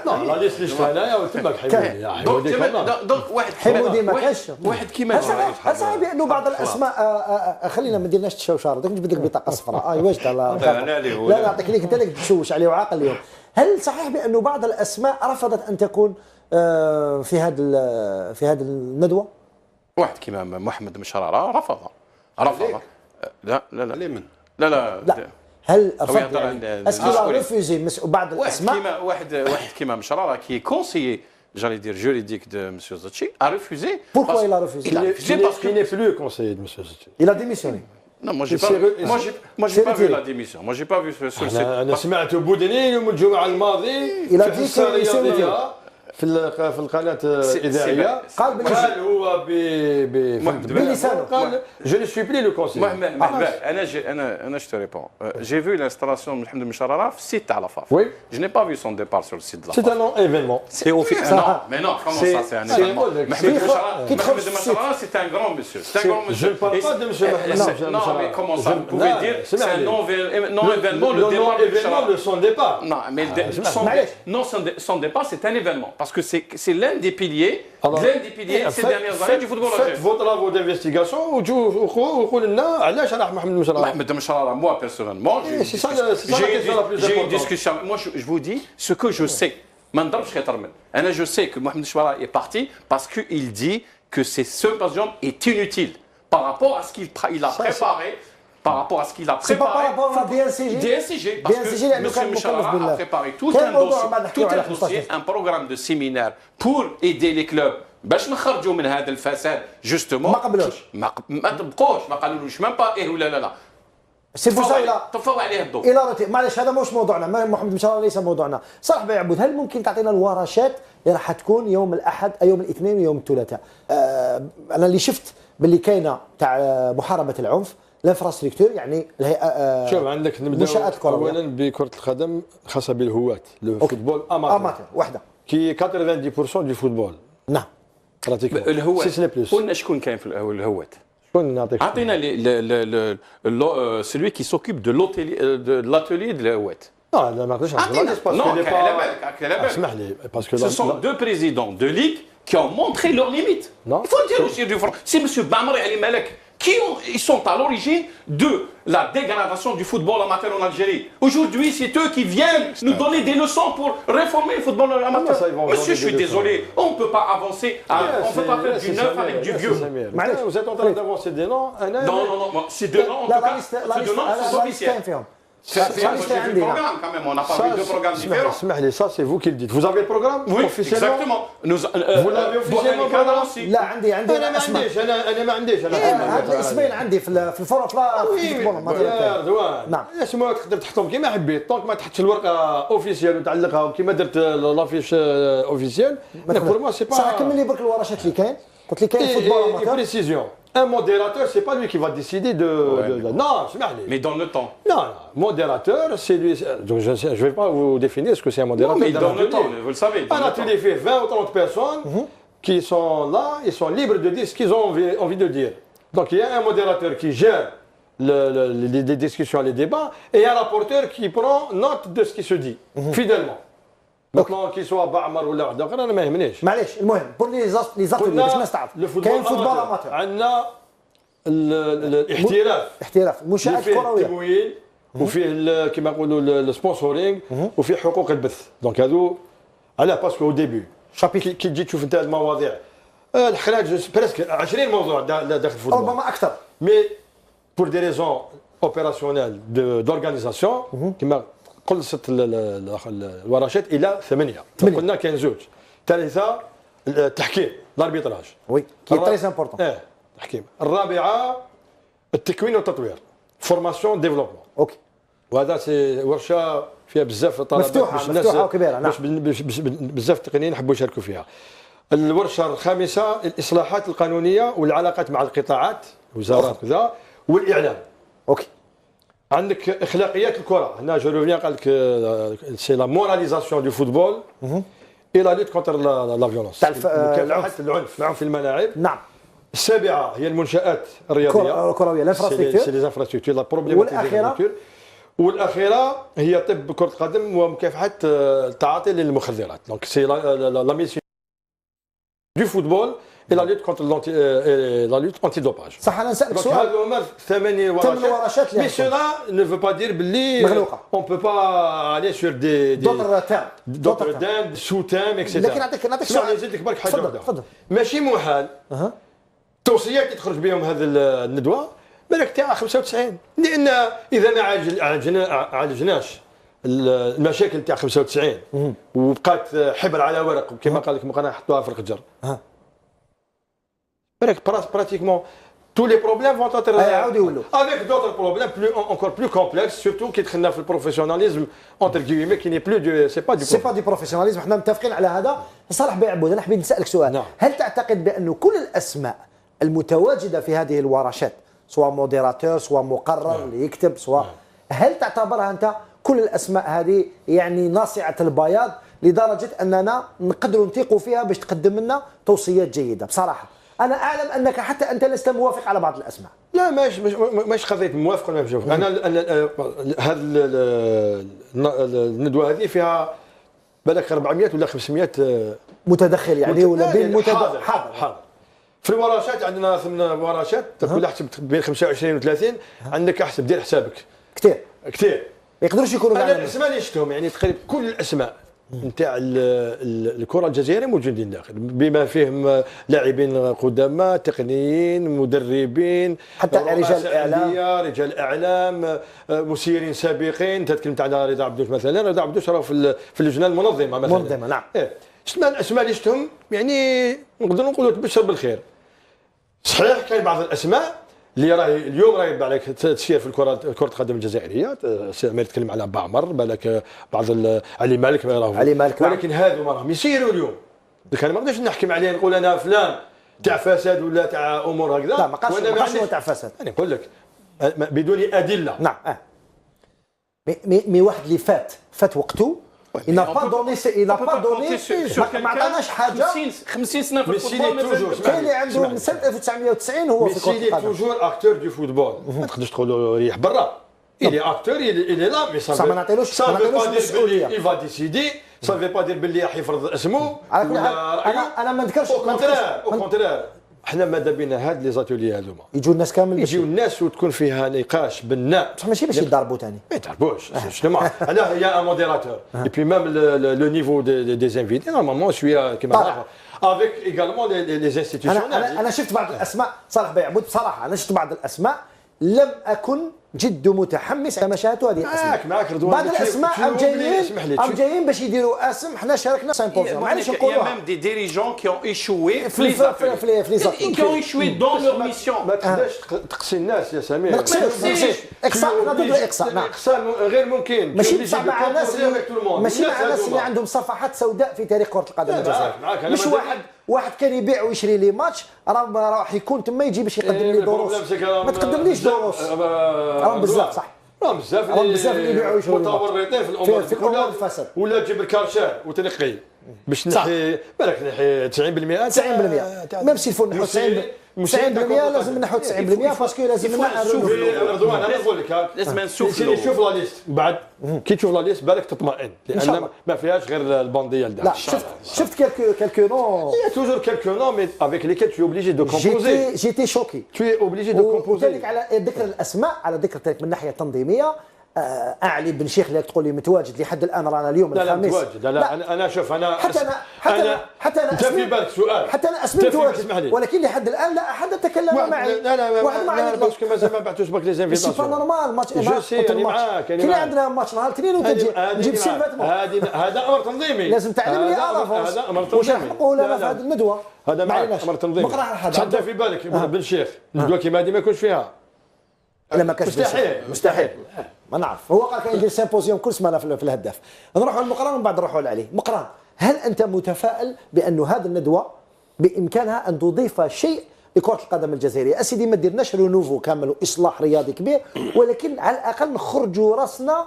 Non, la liste اللي شفتها هنايا قلت لك حمودي. دونك حمودي ما كاش. واحد كيما صحيح بانه بعض الاسماء خلينا ما نديرناش تشوشار داك نجبد لك بطاقه صفراء واش لا نعطيك ليك انت اللي تشوش عليه وعاقل اليوم. هل صحيح بانه بعض الاسماء رفضت ان تكون في هذه الندوه؟ واحد كيما محمد مشرارة رفض. لا لمن؟ لا هل رفض اسكو ريفوزي بعض الاسماء؟ واحد كيما مشرارة qui est conseiller, j'allais dire juridique de M. Zacchi, a refusé. Pourquoi il a refusé? Parce qu'il n'est plus conseiller de M. Zacchi. Il a démissionné. Non, moi j'ai pas vu la démission. Moi j'ai pas vu sur le site. أنا سمعت بودني يوم الجمعة الماضي il a dit في القناة الإذاعية قال هو بلسانه قال je ne suis plus le conseiller. أنا je te réponds. J'ai vu l'installation de Mohamed Mcharara في السيت تاع لافاف. Oui. Je n'ai pas vu son départ sur le site de la C'est un événement. C'est officiel. Non, mais non, comment ça c'est un événement? Mohamed Mcharara c'est un grand monsieur. C'est un grand monsieur. Je ne parle pas de monsieur Mcharara. Non, mais comment ça vous pouvez dire c'est un non-événement le départ de son départ. Non, mais son départ c'est un événement. Parce que c'est l'un des piliers ces dernières années du football algérien. Faites vos travaux d'investigation وقولوا لنا علاش راح محمد مشرارة. محمد مشرارة, moi personnellement, j'ai une discussion. Moi je vous dis ce que je sais. Je sais que Mohamed Chouara est parti parce qu'il dit que ce symposium est inutile par rapport à ce qu'il a préparé. Par rapport à ce qu'il a préparé. C'est pas par rapport à DNCG. Parce que M. Mcharara a préparé tout un dossier, un programme de séminaire pour aider les clubs. باش نخرجوا من هذا الفساد justement. ما قبلوش. ما طبقوش ما قالولوش ما با ايه ولا لا. سي بو سا طفوا عليه الضوء. معلش هذا مش موضوعنا، محمد مشرارة ليس موضوعنا. صالح بن عبود، هل ممكن تعطينا الورشات اللي راح تكون يوم الاحد يوم الاثنين ويوم الثلاثاء؟ انا اللي شفت باللي كاينه تاع محاربه العنف الانفراستركتور يعني الهيئه شوف عندك نبداو اولا بكره القدم خاصه بالهواة الفوتبول اماتور وحده كي 90% دو فوتبول. نعم الهواة قلنا شكون كاين في الهواة؟ شكون نعطيك؟ عطينا celui qui s'occupe de l'atelier de الهواة. لا ما نعطيش. اسمح لي باسكو ce sont deux présidents de ligue qui ont montré leurs limites. Il faut le dire aussi du front. C'est M. Bamri Ali Malek ils sont à l'origine de la dégradation du football amateur en Algérie. Aujourd'hui, c'est eux qui viennent nous donner des leçons pour réformer le football amateur. Monsieur, je suis désolé, on ne peut pas avancer, on ne peut pas faire du neuf avec du vieux. Vous êtes en train d'avancer des noms. Non, c'est deux noms en tout cas. C'est deux noms sont officiels. C'est un programme quand même, on n'a pas vu deux programmes différents. Ça c'est vous qui le dites. Vous avez le programme officiellement? Exactement. Vous l'avez officiellement aussi. لا عندي انا ما عنديش هاد الاسمين عندي في الفرق لا يا رضوان نعم اسمها تقدر تحطهم كيما حبيت طونك ما تحطش الورقه اوفيسيال وتعلقها كيما درت لافيش اوفيسيال بور موا سي با صح كمل لي برك الورشات اللي كاين قلت لي كاين فوتبول اماتور بريسيزيون Un modérateur, c'est pas lui qui va décider de. Non, c'est Marley. Mais donne le temps. Non, modérateur, c'est lui. Donc je ne vais pas vous définir ce que c'est un modérateur. Non, mais il donne le temps, vous le savez. Un atelier fait 20 ou 30 personnes qui sont là, ils sont libres de dire ce qu'ils ont envie de dire. Donc il y a un modérateur qui gère les discussions, les débats, et un rapporteur qui prend note de ce qui se dit, fidèlement. Maintenant qu'il soit بعمر ولا واحد اخر انا ما يهمنيش. معليش المهم بور لي زاتولي باش الناس تعرف كاين فوتبول اماتور عندنا الاحتراف المنشآت الكرويه التمويل وفيه كما نقولوا السبونسورينغ وفيه حقوق البث دونك هذو علاه باسكو او ديبي كي تجي تشوف انت المواضيع الحراج بريسك 20 موضوع داخل الفوتبول ربما اكثر مي بور دي ريزون اوبيراسيونيل دورغانيزاسيون كما قلصت الورشات الى 8 قلنا كاين زوج ثالثه التحكيم الاربيتراج وي كي تري امبورطون التحكيم الرابعه التكوين والتطوير فورماسيون ديفلوبمون اوكي وهذا سي ورشه فيها بزاف طلبات مفتوحه وكبيره نعم باش بزاف التقنيين يحبوا يشاركوا فيها الورشه الخامسه الاصلاحات القانونيه والعلاقات مع القطاعات وزارات كذا والاعلام اوكي عندك اخلاقيات الكره هنا جو روفيان قال لك سي لا موراليزاسيون دو فوتبول اي لا لوت كونتر لا فيولونس العنف في الملاعب نعم السابعه هي المنشآت الرياضيه الكرويه الانفراستركتور سي لي زانفراستركتور لا بروبليماتيك والاخيره هي طب كره القدم ومكافحه التعاطي للمخدرات دونك سي لا ميسيون دو فوتبول et la lutte contre la lutte anti-dopage. صح انا نسالك سؤال. هذو هما 8 ورشات. Mais cela ne veut pas dire باللي on peut pas aller sur des d'autres thèmes, sous-thèmes etc. لكن نعطيك سؤال. نزيدك برك حاجه واحده. ماشي محال. التوصيات اللي تخرج بهم هذه الندوه بالك تاع 95 لان اذا ما عالجناش المشاكل تاع 95 وبقات حبر على ورق كما قال لك مقنع حطوها في الخجر. Pratiquement tous les problèmes vont être avec d'autres problèmes encore plus complexes, surtout qui دخلنا في البروفيسيوناليزم entre guillemets qui n'est plus du c'est pas du professionnalisme. احنا متفقين على هذا. صالح بن عبود انا حبيت نسالك سؤال. هل تعتقد بأن كل الاسماء المتواجده في هذه الورشات سواء موديراتور سواء مقرر اللي يكتب سواء هل تعتبرها انت كل الاسماء هذه يعني ناصعه البياض لدرجه اننا نقدروا نثيقوا فيها باش تقدم لنا توصيات جيده؟ بصراحه انا اعلم انك حتى انت لست موافق على بعض الاسماء. لا مش قضيه موافق ولا مش موافق. انا هذه الندوه هذه فيها بالك 400 ولا 500 متدخل يعني ولا بين حاضر. في الورشات عندنا 8 ورشات كل حسب بين 25 و 30 عندك احسب دير حسابك كثير ما يقدروش يكونوا معنا. انا الاسماء اللي شفتهم يعني تقريبا كل الاسماء نتاع الكره الجزائريه موجودين داخل بما فيهم لاعبين قدامى تقنيين مدربين حتى رجال اعلام مسيرين سابقين تتكلم على رضا عبدوش مثلا رضا عبدوش راه في اللجنه المنظمه مثلا نعم الاسماء اللي شفتهم يعني نقدروا نقولوا تبشر بالخير. صحيح كاين بعض الاسماء اللي راهي اليوم راهي يبان لك تسير في كره القدم الجزائريه ما يتكلم على بعمر بالك بعض علي مالك ولكن هذو راهم يسيروا اليوم. كان ما نقدرش نحكم عليه نقول انا فلان تاع فساد ولا تاع امور هكذا. لا ما قالش تاع فساد. انا نقول لك بدون ادله. نعم مي واحد اللي فات وقته il n'a pas donné ما عطاناش حاجه 50 سنه في الفوتبول. كاين اللي عنده من سنه 1990 هو في كره القدم. توجور اكتور دو فوتبول ما تقدرش تقولوا ريح برا. il est acteur il est là mais ça ما نعطيلوش مسؤوليه. il va décider ça veut pas dire باللي راح يفرض اسمه. انا ما نذكرش au contraire احنا ماذا بينا هاد لي زاتولي هذوما يجوا الناس كامل يجيو الناس وتكون فيها نقاش بناء بصح ماشي باش يضربوا ثاني ما يضربوش شنو انا هي ان موديراتور اي بي ميم لو نيفو دي زانفيتي نورمالمون شويه كيما افيك ايغالمون لي انستيتيوشن انا شفت بعض الاسماء صالح بيعبود بصراحه انا شفت بعض الاسماء لم اكن جد متحمس كما شاهدت هذه الاسماء معك رضوان بعض الاسماء جايين باش يديروا اسم حنا شاركنا سيمبوزيوم معليش نقولوا يا ميم دي ديريجون كي اون ايشوي في لي زاتيل كي اون ايشوي دون لور ميسيون ما تقدرش تقصي الناس يا سمير ما نقصيش اقصاء ضد الاقصاء نعم اقصاء غير ممكن ماشي مع الناس ماشي مع الناس اللي عندهم صفحات سوداء في تاريخ كرة القدم الجزائرية مش واحد كان يبيع ويشري لي ماتش راح يكون تما يجي باش يقدم لي دروس ما تقدمليش دروس راهم بزاف صح راهم بزاف اللي يبيعوا ويشروا متورطين في الامور الفساد ولا تجيب الكارشان وتنقي باش نحي بالك نحي 90% ميم سي الفون نحو 90% لازم نحو 90% باسكو لازم شوف رضوان انا نقول لك لازم نشوف شوف لا ليست بعد كي تشوف لا ليست بالك تطمئن لان ما فيهاش غير البانديه لدار لا شفت كالكو نون il y a toujours quelques noms mais avec lesquels tu es obligé de composer j'étais choqué tu es obligé de composer وذلك على ذكر الاسماء على ذكر من الناحيه التنظيميه اعلي بن شيخ اللي تقول لي متواجد لحد الان رانا اليوم الخميس لا انا شوف انا حتى انا انت في بالك سؤال حتى انا اسمي متواجد ولكن لحد الان لا احد تكلم معي واحد ما عندي باسكو مازال ما بعثوش باك لي زانفيتاسيون سي با نورمال ماتش معاك كاين عندنا ماتش نهار الاثنين وتجي نجيب سيلفاتمون هذا امر تنظيمي لازم تعلمني هذا امر تنظيمي واش نحقوا لنا في هذه الندوه هذا معك امر تنظيمي حتى في بالك بن شيخ الندوه كيما هذه ما يكونش فيها لا ما كانش مستحيل ما نعرف هو قال كان يدير سيمبوزيوم كل سمانه في الهداف نروحوا للمقران ومن بعد نروحوا لعلي مقران هل انت متفائل بأن هذه الندوه بامكانها ان تضيف شيء لكره القدم الجزائريه اسيدي ما ديرناش رونوفو كامل واصلاح رياضي كبير ولكن على الاقل نخرجوا راسنا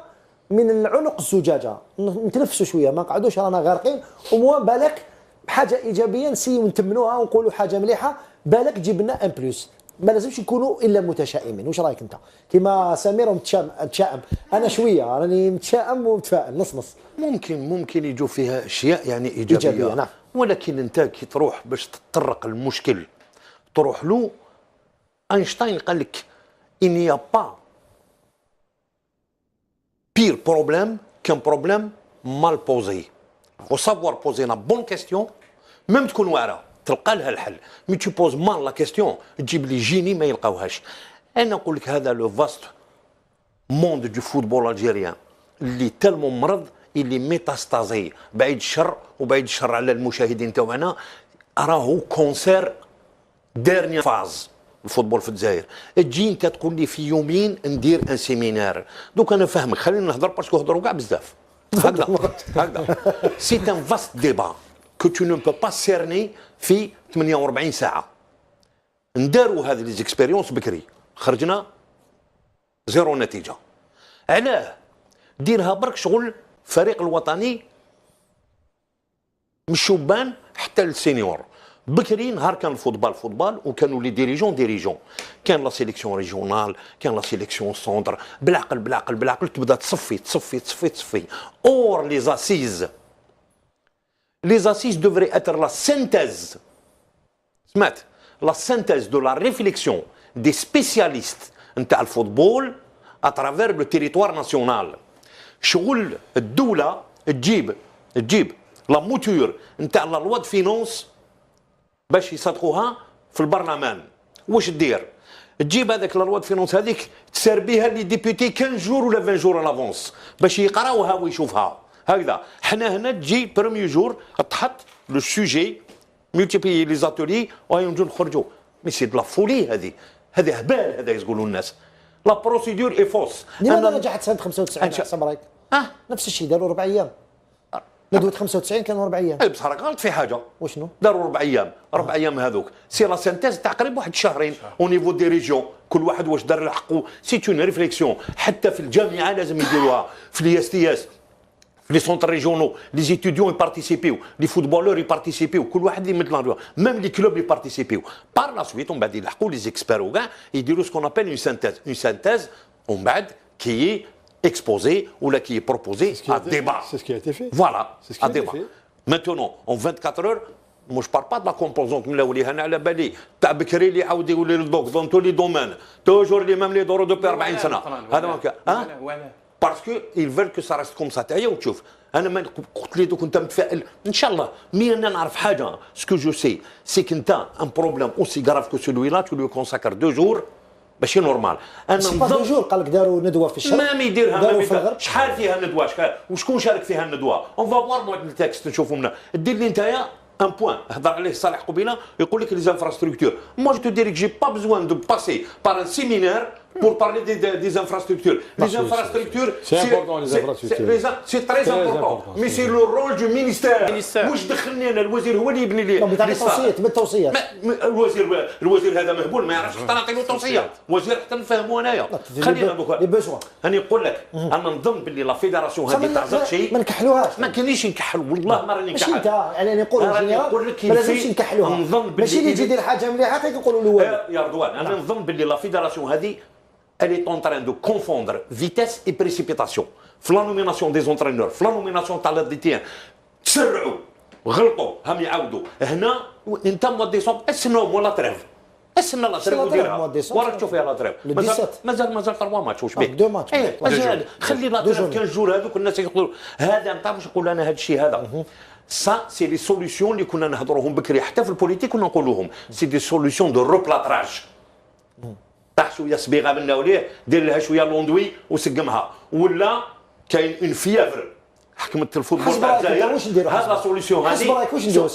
من العنق الزجاجه نتنفسوا شويه ما نقعدوش رانا غارقين وموان بالك بحاجه ايجابيه نسيو نتمنوها ونقولوا حاجه مليحه بالك تجيب لنا ان بلس ما لازمش نكونوا الا متشائمين واش رايك انت كيما سمير متشائم انا شويه راني متشائم ومتفائل نص ممكن يجوا فيها اشياء يعني ايجابيه نعم. ولكن انت كي تروح باش تطرق المشكل تروح له اينشتاين قال لك ان يا با بير بروبليم كان بروبليم مال بوزي faut savoir poser la bonne question même تكون واعره تلقى لها الحل مي تو بوز مال لا كيستيون تجيب لي جيني ما يلقاوهاش انا نقول لك هذا لو فاست موند دو فوتبول الجيريان اللي تالمون مرض اللي ميتاستازي بعيد الشر وبعيد الشر على المشاهدين تاعنا راهو كونسير ديرني فاز الفوتبول في الجزائر تجي انت تقول لي في يومين ندير ان سيمينار دوك انا فاهمك خلينا نهضر باسكو هضروا كاع بزاف هكذا سي ان فاست ديبا que tu ne peux pas cerner في 48 ساعة. نداروا هذه ليزيكسبيريونس بكري خرجنا زيرو نتيجة. علاه؟ ديرها برك شغل الفريق الوطني من الشبان حتى للسينيور. بكري نهار كان الفوتبال وكانوا لي ديريجون كان لا سيليكسيون ريجيونال كان لا سيليكسيون سونتر بالعقل تبدا تصفي اور لي زاسيز les assises devraient être la synthèse, la synthèse de la réflexion des spécialistes نتاع الفوتبول à travers le territoire national. شغل الدولة تجيب لا موتور نتاع لا لوا دو فينونس باش يصدقوها في البرلمان. واش دير؟ تجيب هذاك لا لوا دو فينونس هذيك تسير بها لي ديبوتي 15 جور ولا 20 جور ان افونس باش يقراوها ويشوفها. هكذا حنا هنا تجي بروميي جور تحط لو سوجي ملتيبلي لي زاتولي وينجو نخرجوا مي سي دو لا فولي هذه هبال هذا يقولوا الناس لا بروسيدور اي فوس. لماذا نجحت سنه 95 حسب رايك؟ نفس الشيء داروا 4 ايام ندوه 95 كانوا 4 ايام بصح راك غلط في حاجه وشنو؟ داروا 4 ايام 4 ايام هذوك سي لا سانتيز تقريبا واحد شهرين او نيفو دي ريجيون كل واحد واش دار حقه سي اون ريفليكسيون حتى في الجامعه لازم يديروها في لي اس تي اس les centres régionaux, les étudiants y participaient, les footballeurs y participaient, كل واحد يمد لا même les clubs y participaient. Par la suite, on va dire les experts ou gars, ils diront ce qu'on appelle une synthèse, on va qui est exposée ou là qui est proposée à débat. C'est ce qui a été fait. Voilà, à débat. Maintenant, en 24 heures, مش بار با لا كومبوزونت من الاولي انا على بالي تاع بكري اللي يعاود يولي للدوك دون تو لي دومين توجور لي ميم لي دورو دوبي 40 سنه هذا ما كان باسكو ils veulent que ça reste comme ça تعيا وتشوف انا ما قلت لي دوك انت متفائل ان شاء الله مي انا نعرف حاجه سكو جو سي سي كنت ان بروبليم اوسي غراف كو سولوي لا تو لو كونساكر 2 جور ماشي نورمال. انا نظن جور قال لك داروا ندوه في الشرق ما يديرها داروا في الغرب. شحال فيها الندوه وشكون شارك فيها الندوه اون فا فوار موا التكست نشوفوا منها دير لي نتايا ان بوان هضر عليه صالح قبيله يقول لك لي زانفراستركتور موا جو تو دير جي با بزوان دو باسي بار ان سيمينار pour parler des infrastructures. Les infrastructures, c'est important les infrastructures. C'est très important. Mais c'est le rôle du ministère. واش دخلني انا الوزير هو اللي يبني لي توصيات بالتوصيات. الوزير هذا مهبول ما يعرفش حتى نعطي له توصيه. وزير حتى نفهموا انايا. خلينا دوكا. انا نقول لك انا نظن باللي لا فيدراسيون هذه تاع زرتشي ما نكحلوهاش. ما كانيش نكحل والله ما راني نكحل. ماشي انت يعني نقول ما لازمش نكحلوها. ماشي اللي يجي يدير حاجه مليحه تيقولوا له والو. يا رضوان انا نظن باللي لا فيدراسيون هذه elle est en train de confondre vitesse et précipitation. في la nomination des entraîneurs, في la nomination تاع الديتيان تسرعوا غلطوا هم يعاودوا هنا انت موا ديسمبر استناو موا لا تريف استنى لا تريف وديرها وراك تشوف فيها لا تريف مازال 3 ماتش واش بيه 2 ماتش خلي لا تريف 15 جور هذوك الناس يقولوا هذا ما تعرفش نقول انا هذا الشيء هذا سا سي لي سوليسيون اللي كنا نهضروهم بكري حتى في البوليتيك كنا نقولوهم سي دي سوليسيون دو روبلاتراج طاح شويه صبيغه منا وليه دير لها شويه لوندوي وسقمها ولا كاين اون فيافر حكمت الفوتبول تاع الجزائر هذا لا سوليسيون هذه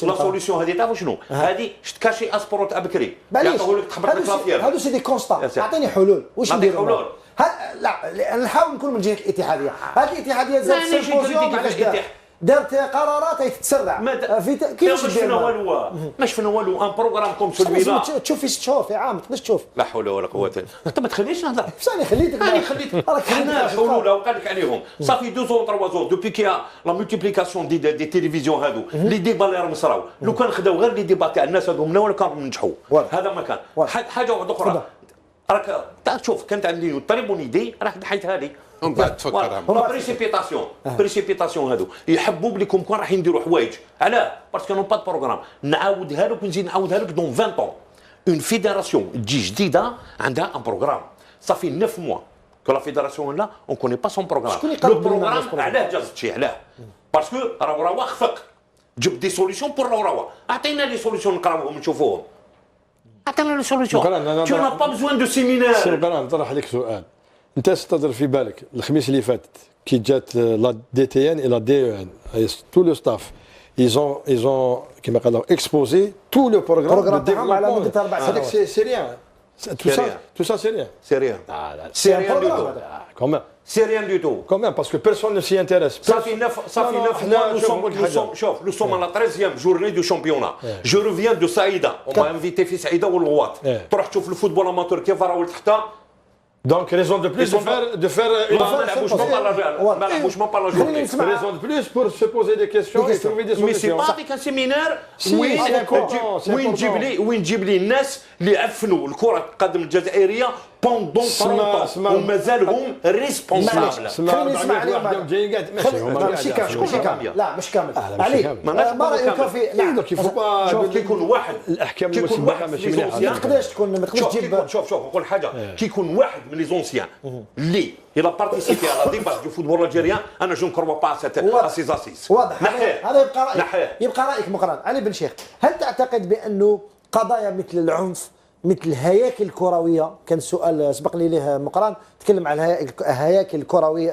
لا سوليسيون هذه تعرفوا شنو هذه شتكاشي اسبورو تاع بكري يعطوه لك تحبط لك لا فيافر هادو سي دي كونستا اعطيني حلول واش نديروا لا نحاول نكون من جهه الاتحاديه هذه الاتحاديه زادت سيمبوزيوم علاش دارت قرارات تتسرع كيفاش شفنا والو ما شفنا والو ان بروغرام كوم سولوي لا تشوف في 6 شهور في عام تقدرش تشوف لا حول ولا قوه انت ما تخلينيش نهضر ثاني خليتك انا خليتك حنا الحلول وقال لك عليهم صافي 2 زون 3 زون دوبي كي لا مولتيبليكاسيون دي تيليفيزيون هادو لي ديبا اللي راهم صراو لو كان خداو غير لي ديبا تاع الناس هادو منا ولا كانوا ننجحوا هذا ما كان حاجه واحده اخرى راك تشوف كانت عندي الطريبوني دي راك نحيتها لي ومن بعد تفكرها بريسيبيتاسيون هادو يحبوا بليكم كون راح يديروا حوايج علاه باسكو نون با دو بروغرام نعاودها لك ونزيد نعاودها لك دون 20 طون اون فيدراسيون تجي جديده عندها ان بروغرام صافي 9 موا كو لا فيدراسيون لا اون كوني با سون بروغرام لو بروغرام علاه جازت شي علاه باسكو راه خفق جب دي سوليسيون بور راه اعطينا لي سوليسيون نقراوهم نشوفوهم اعطينا لي سوليسيون تو نا با بزوان دو سيمينار سي القران نطرح عليك سؤال انت استدر في بالك الخميس اللي فاتت كي جات لا دي تي ان اي لا دي ان تو لو ستاف ils ont كما قالوا اكسبوزي تو لو بروغرام تاعهم على مده 4 سنوات هذاك سي ريان tout ça c'est rien c'est rien c'est rien du tout quand même c'est rien du tout quand même parce que personne ne s'y intéresse صافي 9 mois شوف nous sommes à la 13e journée du championnat je reviens de Saïda on m'a invité في سعيده والغواط تروح تشوف الفوتبول اماتور كيف راهو لتحت Donc raison de plus de faire ما نلعبوش ما با لا جورني raison de plus pour se poser des questions et trouver des mais c'est solutions. pas avec un séminaire وين نجيب لي الناس اللي عفنوا الكره القدم الجزائريه بوندون ومازالهم ريسبونسابل خليني نسمع عليهم جايين قاعد ماشي كامل لا مش كامل علي ما رايك في لا شوف كيكون واحد الاحكام المسبقه ماشي مليحه ما تقدرش تكون ما تقدرش تجيب شوف نقول حاجه كيكون واحد من لي زونسيان اللي il a participé à la débat du football algérien انا جو نكروا با à ces assises واضح هذا يبقى رايك مقران علي بن شيخ هل تعتقد بانه قضايا مثل العنف مثل الهياكل الكرويه كان سؤال سبق لي له مقران تكلم على الهياكل الكرويه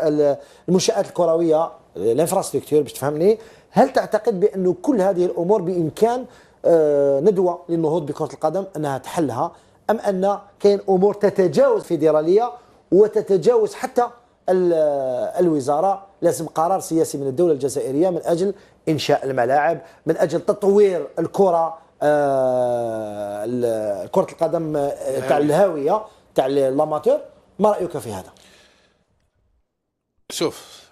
المنشآت الكرويه الانفراستركتور باش تفهمني هل تعتقد بانه كل هذه الامور بامكان ندوه للنهوض بكره القدم انها تحلها ام ان كاين امور تتجاوز الفيدراليه وتتجاوز حتى الوزاره لازم قرار سياسي من الدوله الجزائريه من اجل انشاء الملاعب من اجل تطوير الكره كره القدم تاع الهاويه تاع لاماتور ما رايك في هذا؟ شوف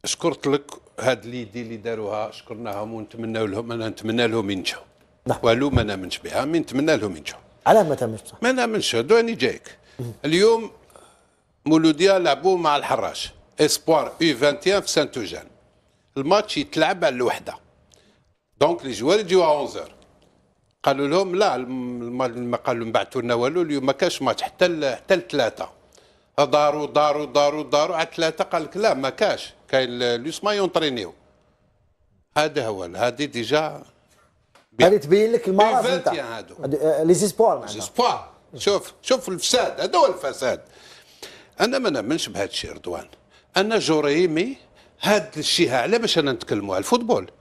شكرت لك هاد ليدي اللي داروها شكرناهم ونتمنى لهم انا نتمنى لهم ينجحوا والو ما نامنش بها مي نتمنى لهم ينجحوا علاه ما تامنش بصح؟ ما نامنش دواني جايك اليوم مولوديا لعبوا مع الحراش اسبوار U21 في سانت توجان الماتش يتلعب على الوحده دونك لي جوار يجيو 11 قالوا لهم لا ما قالوا نبعثوا لنا والو اليوم ما كاش ماتش حتى الثلاثه داروا على الثلاثه قال لك لا ما كاش كاين لوس ما يونطرينيو. هذا هو هذه ديجا هذه تبين لك المرض نتاع هادو لي زيسبوار شوف الفساد، هذا هو الفساد. انا ما نامنش بهذا الشيء رضوان. انا جوريمي هذا الشيء على باش انا نتكلموا على الفوتبول.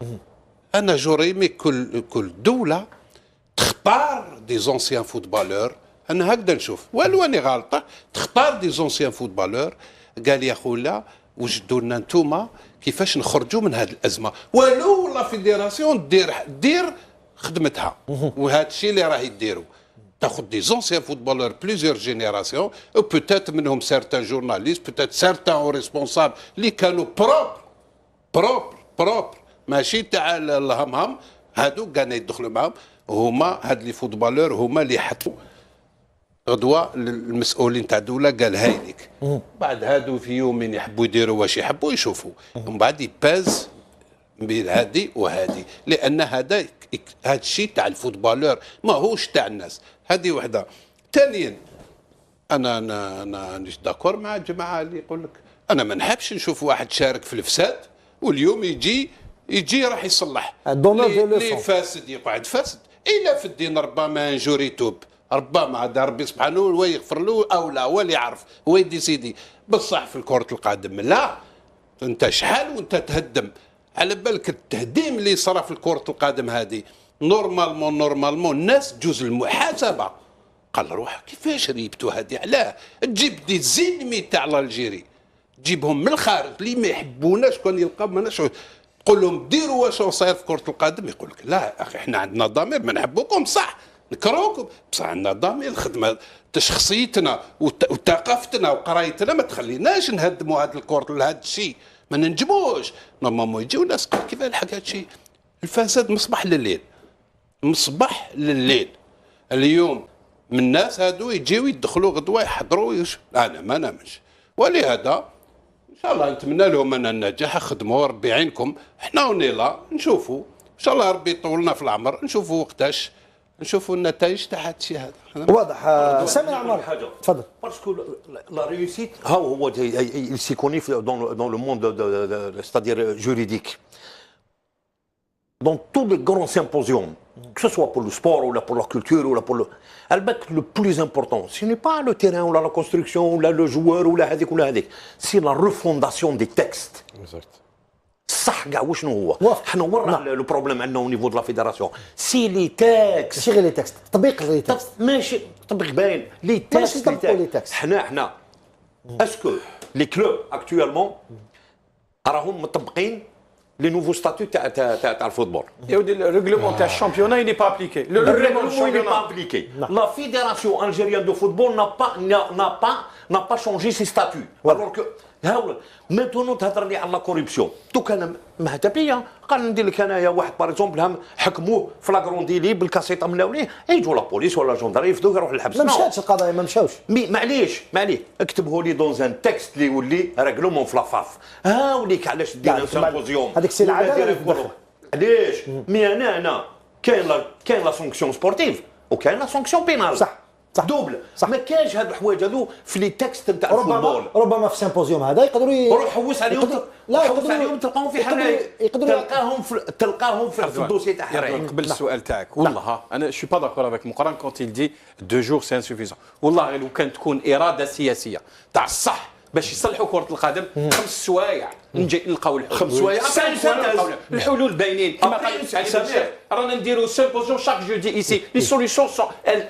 انا جوريمي كل دوله تختار دي زونسيان فوتبالور. انا هكذا نشوف والو اني غلطه، تختار دي زونسيان فوتبالور. قال يا خويا وجدوا لنا انتوما كيفاش نخرجوا من هذه الازمه، ولو لا فيدراسيون دير خدمتها. وهذا الشيء اللي راهي ديروا، تاخذ دي زونسيان فوتبالور بليزيور جينيراسيون او بوتيت منهم سيرتان جورناليست بوتيت سيرتان ريسبونسابل اللي كانوا بروبر ماشي تاع الهمهم. هادو كانوا يدخلوا معاهم هما هاد لي فوتبالور هما اللي حطوا غدوه المسؤولين تاع الدوله قال هاي لك. بعد هادو في يومين يحبوا يديروا واش يحبوا يشوفوا، ومن بعد يباز بين هادي وهادي، لان هذا الشيء تاع الفوتبالور ماهوش تاع الناس. هذه وحده. ثانيا انا مش داكور مع الجماعه اللي يقول لك انا ما نحبش نشوف واحد شارك في الفساد واليوم يجي راح يصلح اللي فاسد يقعد فاسد. الا في الدين ربما انجور يتوب، ربما عاد ربي سبحانه هو يغفر له او لا، هو اللي يعرف هو يديسيدي. بصح في كرة القدم لا، انت شحال وانت تهدم. على بالك التهديم اللي صرا في كرة القدم هذه نورمالمون الناس تجوز المحاسبه. قال روح كيفاش ريبتوا هذه؟ علاه تجيب دي زينمي تاع الجيري تجيبهم من الخارج اللي ما يحبوناش، كون يلقاو ماناش تقول لهم ديروا واش صاير في كرة القدم، يقول لك لا اخي احنا عندنا ضمير، ما نحبوكم صح نكرهوكم بصح عندنا ضمير. الخدمه شخصيتنا وثقافتنا وقرايتنا ما تخليناش نهدموا هذا الكرة لهذا الشيء، ما ننجموش. نورمالمون يجيو ناس كيف الحق هذا الشيء. الفساد مصباح لليل. اليوم من الناس هادو يجيو يدخلوا غدوه يحضروا انا ما نامنش. ولهذا ان شاء الله نتمنى لهم ان النجاح. خدموا ربي يعينكم، احنا ونيلا نشوفوا ان شاء الله ربي يطولنا في العمر، نشوفوا وقتاش نشوفوا النتائج تاع هذا الشيء هذا. واضح. سامي عمر تفضل. باسكو لا ريوسيت هو il s'y connaît dans le monde c'est-à-dire juridique. Dans tous les grands symposiums, que ce soit pour le sport ou là pour la culture ou là pour le plus important, ce n'est pas le terrain ou là la construction ou là le joueur ou là هذيك c'est la refondation des textes. Exact. صح كاع وشنو هو؟ حنا وين لو بروبليم عندنا او نيفو دو لا فيدراسيون سي لي تاكس. ماشي غير لي تاكس، تطبيق لي تاكس. ماشي تطبيق باين لي تاكس. حنا اسكو لي كلوب اكطوالمون راهم مطبقين لي نوفو ستاتيو تاع الفوتبول؟ يا ودي الريغلومون تاع الشامبيونا يني با ابليكي. Le règlement n'est pas appliqué. La fédération algérienne de football n'a pas changé ses statuts. Alors que maintenant تهضر لي على لا كوريبسيون. دوك انا مهتا بيا قال ندير لك انايا واحد باغ اكزومبل هم حكموه في لاكرون ديلي بالكاسيطه ملاوليه يجوا لا بوليس ولا جونداري يفدوه يروح للحبس. ما مشاتش القضايا ما مشاوش. معليش اكتبه لي دون ان تكست اللي يولي ريغلومون في لافاف. وليك علاش دينا سامبوزيوم هذيك السي العداله. علاش؟ مي انا كاين لا سونكسيون سبورتيف وكاين لا سونكسيون بينال. صح دوبل. ما كاينش هاد الحوايج هذو في لي تكست نتاع الفوتبول. ربما في سيمبوزيوم هذا يقدروا روح حوس عليهم. لا حوس عليهم تلقاهم في حرايق. تلقاهم في الدوسي تاع حرايق. قبل السؤال تاعك والله انا شو با داكور افيك مقران كونت يل دي 2 جور سي انسوفيزون. والله لو كانت تكون اراده سياسيه تاع الصح باش يصلحوا كرة القدم 5 سوايع نلقاو الحلول. 5 سوايع الحلول باينين كما قال علي بشير. رانا نديروا سيمبوزيون شاك جودي ايسي لي سوليسيون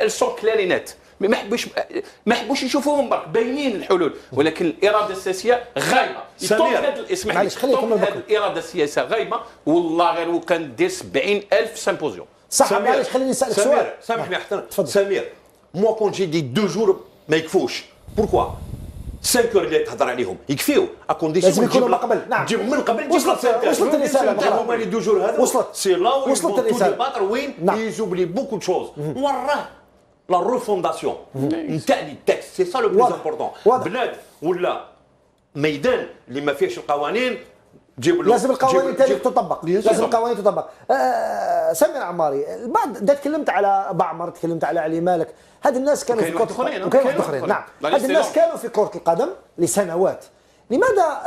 سون كلير نت. ما حبوش يشوفوهم برك باينين الحلول، ولكن الاراده السياسيه غايبه. اسمح لي هذه الاراده السياسيه غايبه. والله غير وكان دير 70,000 سيمبوزيون. صح. معليش خليني نسالك سؤال. سامحني احترم سمير. موا كون جي دي 2 جور ما يكفوش. بوركوا 5 اللي تهضر عليهم يكفيو اكونديسيون لازم يكونوا من قبل. نعم تجيب من قبل. وصلت الرساله. هما لي 2 جور هذا وصلت. سي لا وصلت الرساله. باطر وين يزوبلي بوكو دو شوز. وراه لا ريفونداسيون نتاع لي تكست سي سا لو بلوز امبورطون. بلاد ولا ميدان اللي ما فيهش القوانين لازم القوانين تطبق، لازم القوانين تطبق. سمير عماري، بعد تكلمت على بعمر، تكلمت على علي مالك، هذه الناس كانوا في كرة القدم، وكانوا اخرين، نعم، هذه الناس كانوا في كرة القدم لسنوات. لماذا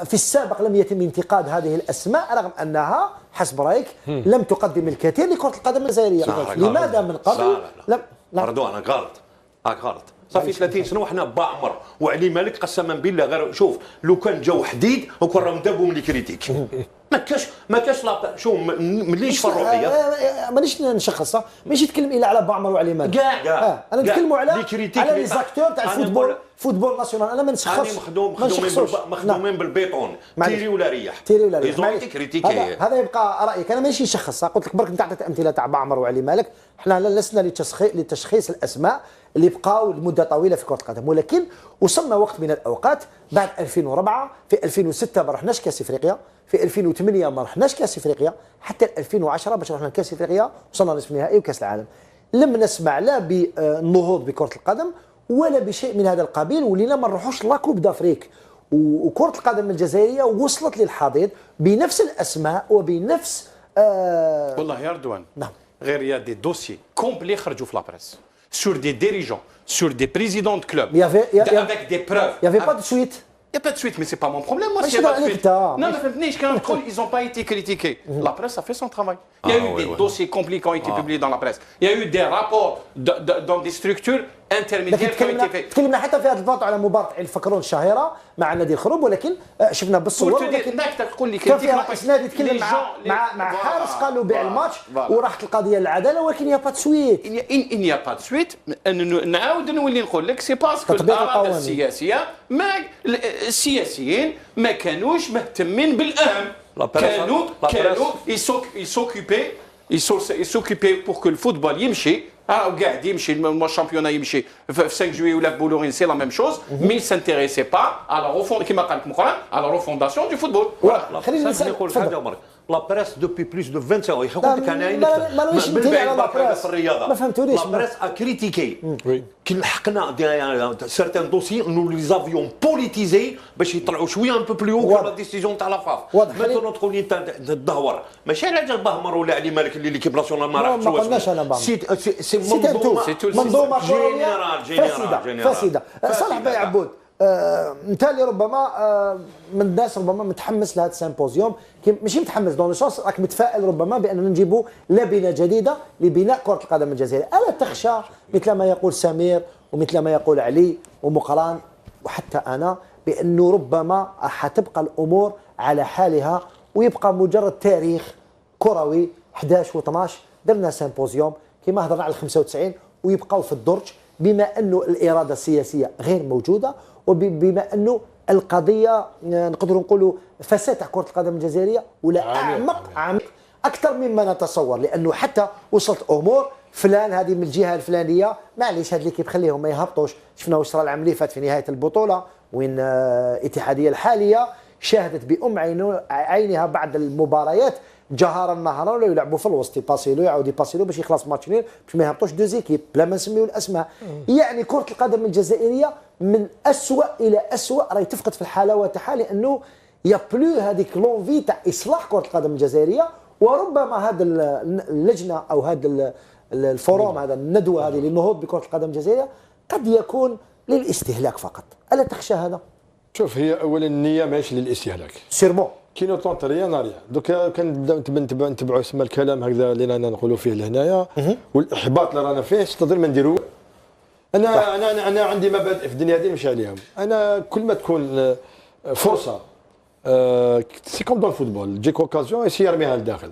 في السابق لم يتم انتقاد هذه الاسماء رغم انها حسب رايك لم تقدم الكثير لكرة القدم الجزائرية؟ لماذا من قبل لا رضوان غلط. صافي 30 سنه وحنا بعمر وعلي مالك قسما بالله غير شوف لو كان جاو حديد وكون راهم دابوا من الكريتيك ما كاش شوف ملي شفا الروحيه مانيش نشخصها، ماشي نتكلم الا على بعمر وعلي مالك كاع انا نتكلموا على لي زاكتور تاع الفوتبول ناسيونال. انا ما نشخصش، مخدومين بالبيطون تيري ولا ريح هذا يبقى رايك، انا ماشي نشخصها. قلت لك برك انت عطيت امثله تاع بعمر وعلي مالك، احنا لسنا لتشخيص الاسماء اللي بقاو لمده طويله في كره القدم، ولكن وصلنا وقت من الاوقات بعد 2004 في 2006 ما رحناش كاس افريقيا، في 2008 ما رحناش كاس افريقيا، حتى 2010 باش رحنا كاس افريقيا وصلنا نصف النهائي وكاس العالم. لم نسمع لا بالنهوض بكره القدم ولا بشيء من هذا القبيل، ولينا ما نروحوش لا كوب دافريك. وكره القدم الجزائريه وصلت للحضيض بنفس الاسماء وبنفس والله يا رضوان نعم غير يا دي دوسي كومبلي خرجوا في لابريس sur des dirigeants, sur des présidents de clubs, avec des preuves. Il n'y avait pas de suite. Il n'y a pas de suite, mais ce n'est pas mon problème. Moi, s'il n'y a pas de suite. Non, mais ils n'ont pas été critiqués. La presse a fait son travail. Il y a eu des dossiers compliqués qui ont été publiés dans la presse. Il y a eu des rapports dans des structures intermédiaires qui ont été faits. تكلمنا حتى في هذا الفترة على مباراة عين الفكرون الشهيرة مع نادي الخروب، ولكن شفنا بالصور كان فيها رئيس نادي يتكلم مع حارس قال له بيع الماتش وراحت القضية للعدالة، ولكن يا با دو سويت. il n'y a pas de suite. نعاود نولي نقول لك سي باسكو الإرادة السياسية السياسيين ما كانوش مهتمين بالأهم. كانوا يسوكيبي بور كو الفوتبول يمشي قاعد يمشي الشامبيونا يمشي في 5 جويي ولا في بولورين سي لا ميم شوز مي سانتيريسي با على روفون كيما قال لك مؤخرا على روفونداسيون دو فوتبول. خلينا نقول حاجه برك لا بريس دوبي بلوس دو 20 سنه يقول لك انا مانيش نتكلم على لا بريس في الرياضه ما فهمتونيش. لا بريس ا كريتيكي كي لحقنا سيرتان دوسي نو لي زافيون بوليتيزي باش يطلعوا شويه ان بو بلو في لا ديسيزيون تاع لا فاف. مثلا تقول لي تدهور ماشي على جال بهمر ولا علي مالك اللي ليكيب ناسيونال ما راحش. ما قلناش انا بهمر، سي منظومه كرويه فاسده. صالح بن عبود، انت اللي ربما من الناس ربما متحمس لهذا السيمبوزيوم، ماشي متحمس دون سونس راك متفائل ربما باننا نجيبوا لبنه جديده لبناء كره القدم الجزائريه. الا تخشى مثل ما يقول سمير ومثل ما يقول علي ومقران وحتى انا بانه ربما حتبقى الامور على حالها ويبقى مجرد تاريخ كروي 11 و12 درنا سيمبوزيوم كما هضرنا على 95 ويبقاو في الدرج، بما انه الاراده السياسيه غير موجوده وبما انه القضيه نقدروا نقولوا فساد تاع كره القدم الجزائريه ولا عميق اكثر مما نتصور، لانه حتى وصلت امور فلان هذه من الجهه الفلانيه معليش هذه ليكيب خليهم ما يهبطوش. شفنا واش صرا العام اللي فات في نهايه البطوله وين الاتحاديه الحاليه شاهدت بأم عينها بعد المباريات جهارا نهارا ولا يلعبوا في الوسط يباسيلو يعاود يباسيلو باش يخلص ماتش نيل باش ما يهبطوش دو زيكيب بلا ما نسميو الاسماء. يعني كرة القدم الجزائرية من أسوأ إلى أسوأ راهي تفقد في الحلاوة تاعها، لأنه يا بلو هذيك لونفي تاع إصلاح كرة القدم الجزائرية. وربما هذا اللجنة أو هذا الفوروم هذا الندوة هذه للنهوض بكرة القدم الجزائرية قد يكون للاستهلاك فقط. ألا تخشى هذا؟ شوف هي اولا النيه ماهيش للاستهلاك سيرمون كي نوطونط ريان ريان دوكا كنبداو نتبعوا سما الكلام هكذا اللي رانا نقولوا فيه لهنايا والاحباط اللي رانا فيه تقدر ما نديرو. انا عندي مبادئ في الدنيا هذه نمشي عليهم. انا كل ما تكون فرصه سي كوم دون الفوتبول تجيك اوكازيون يسير يرميها لداخل.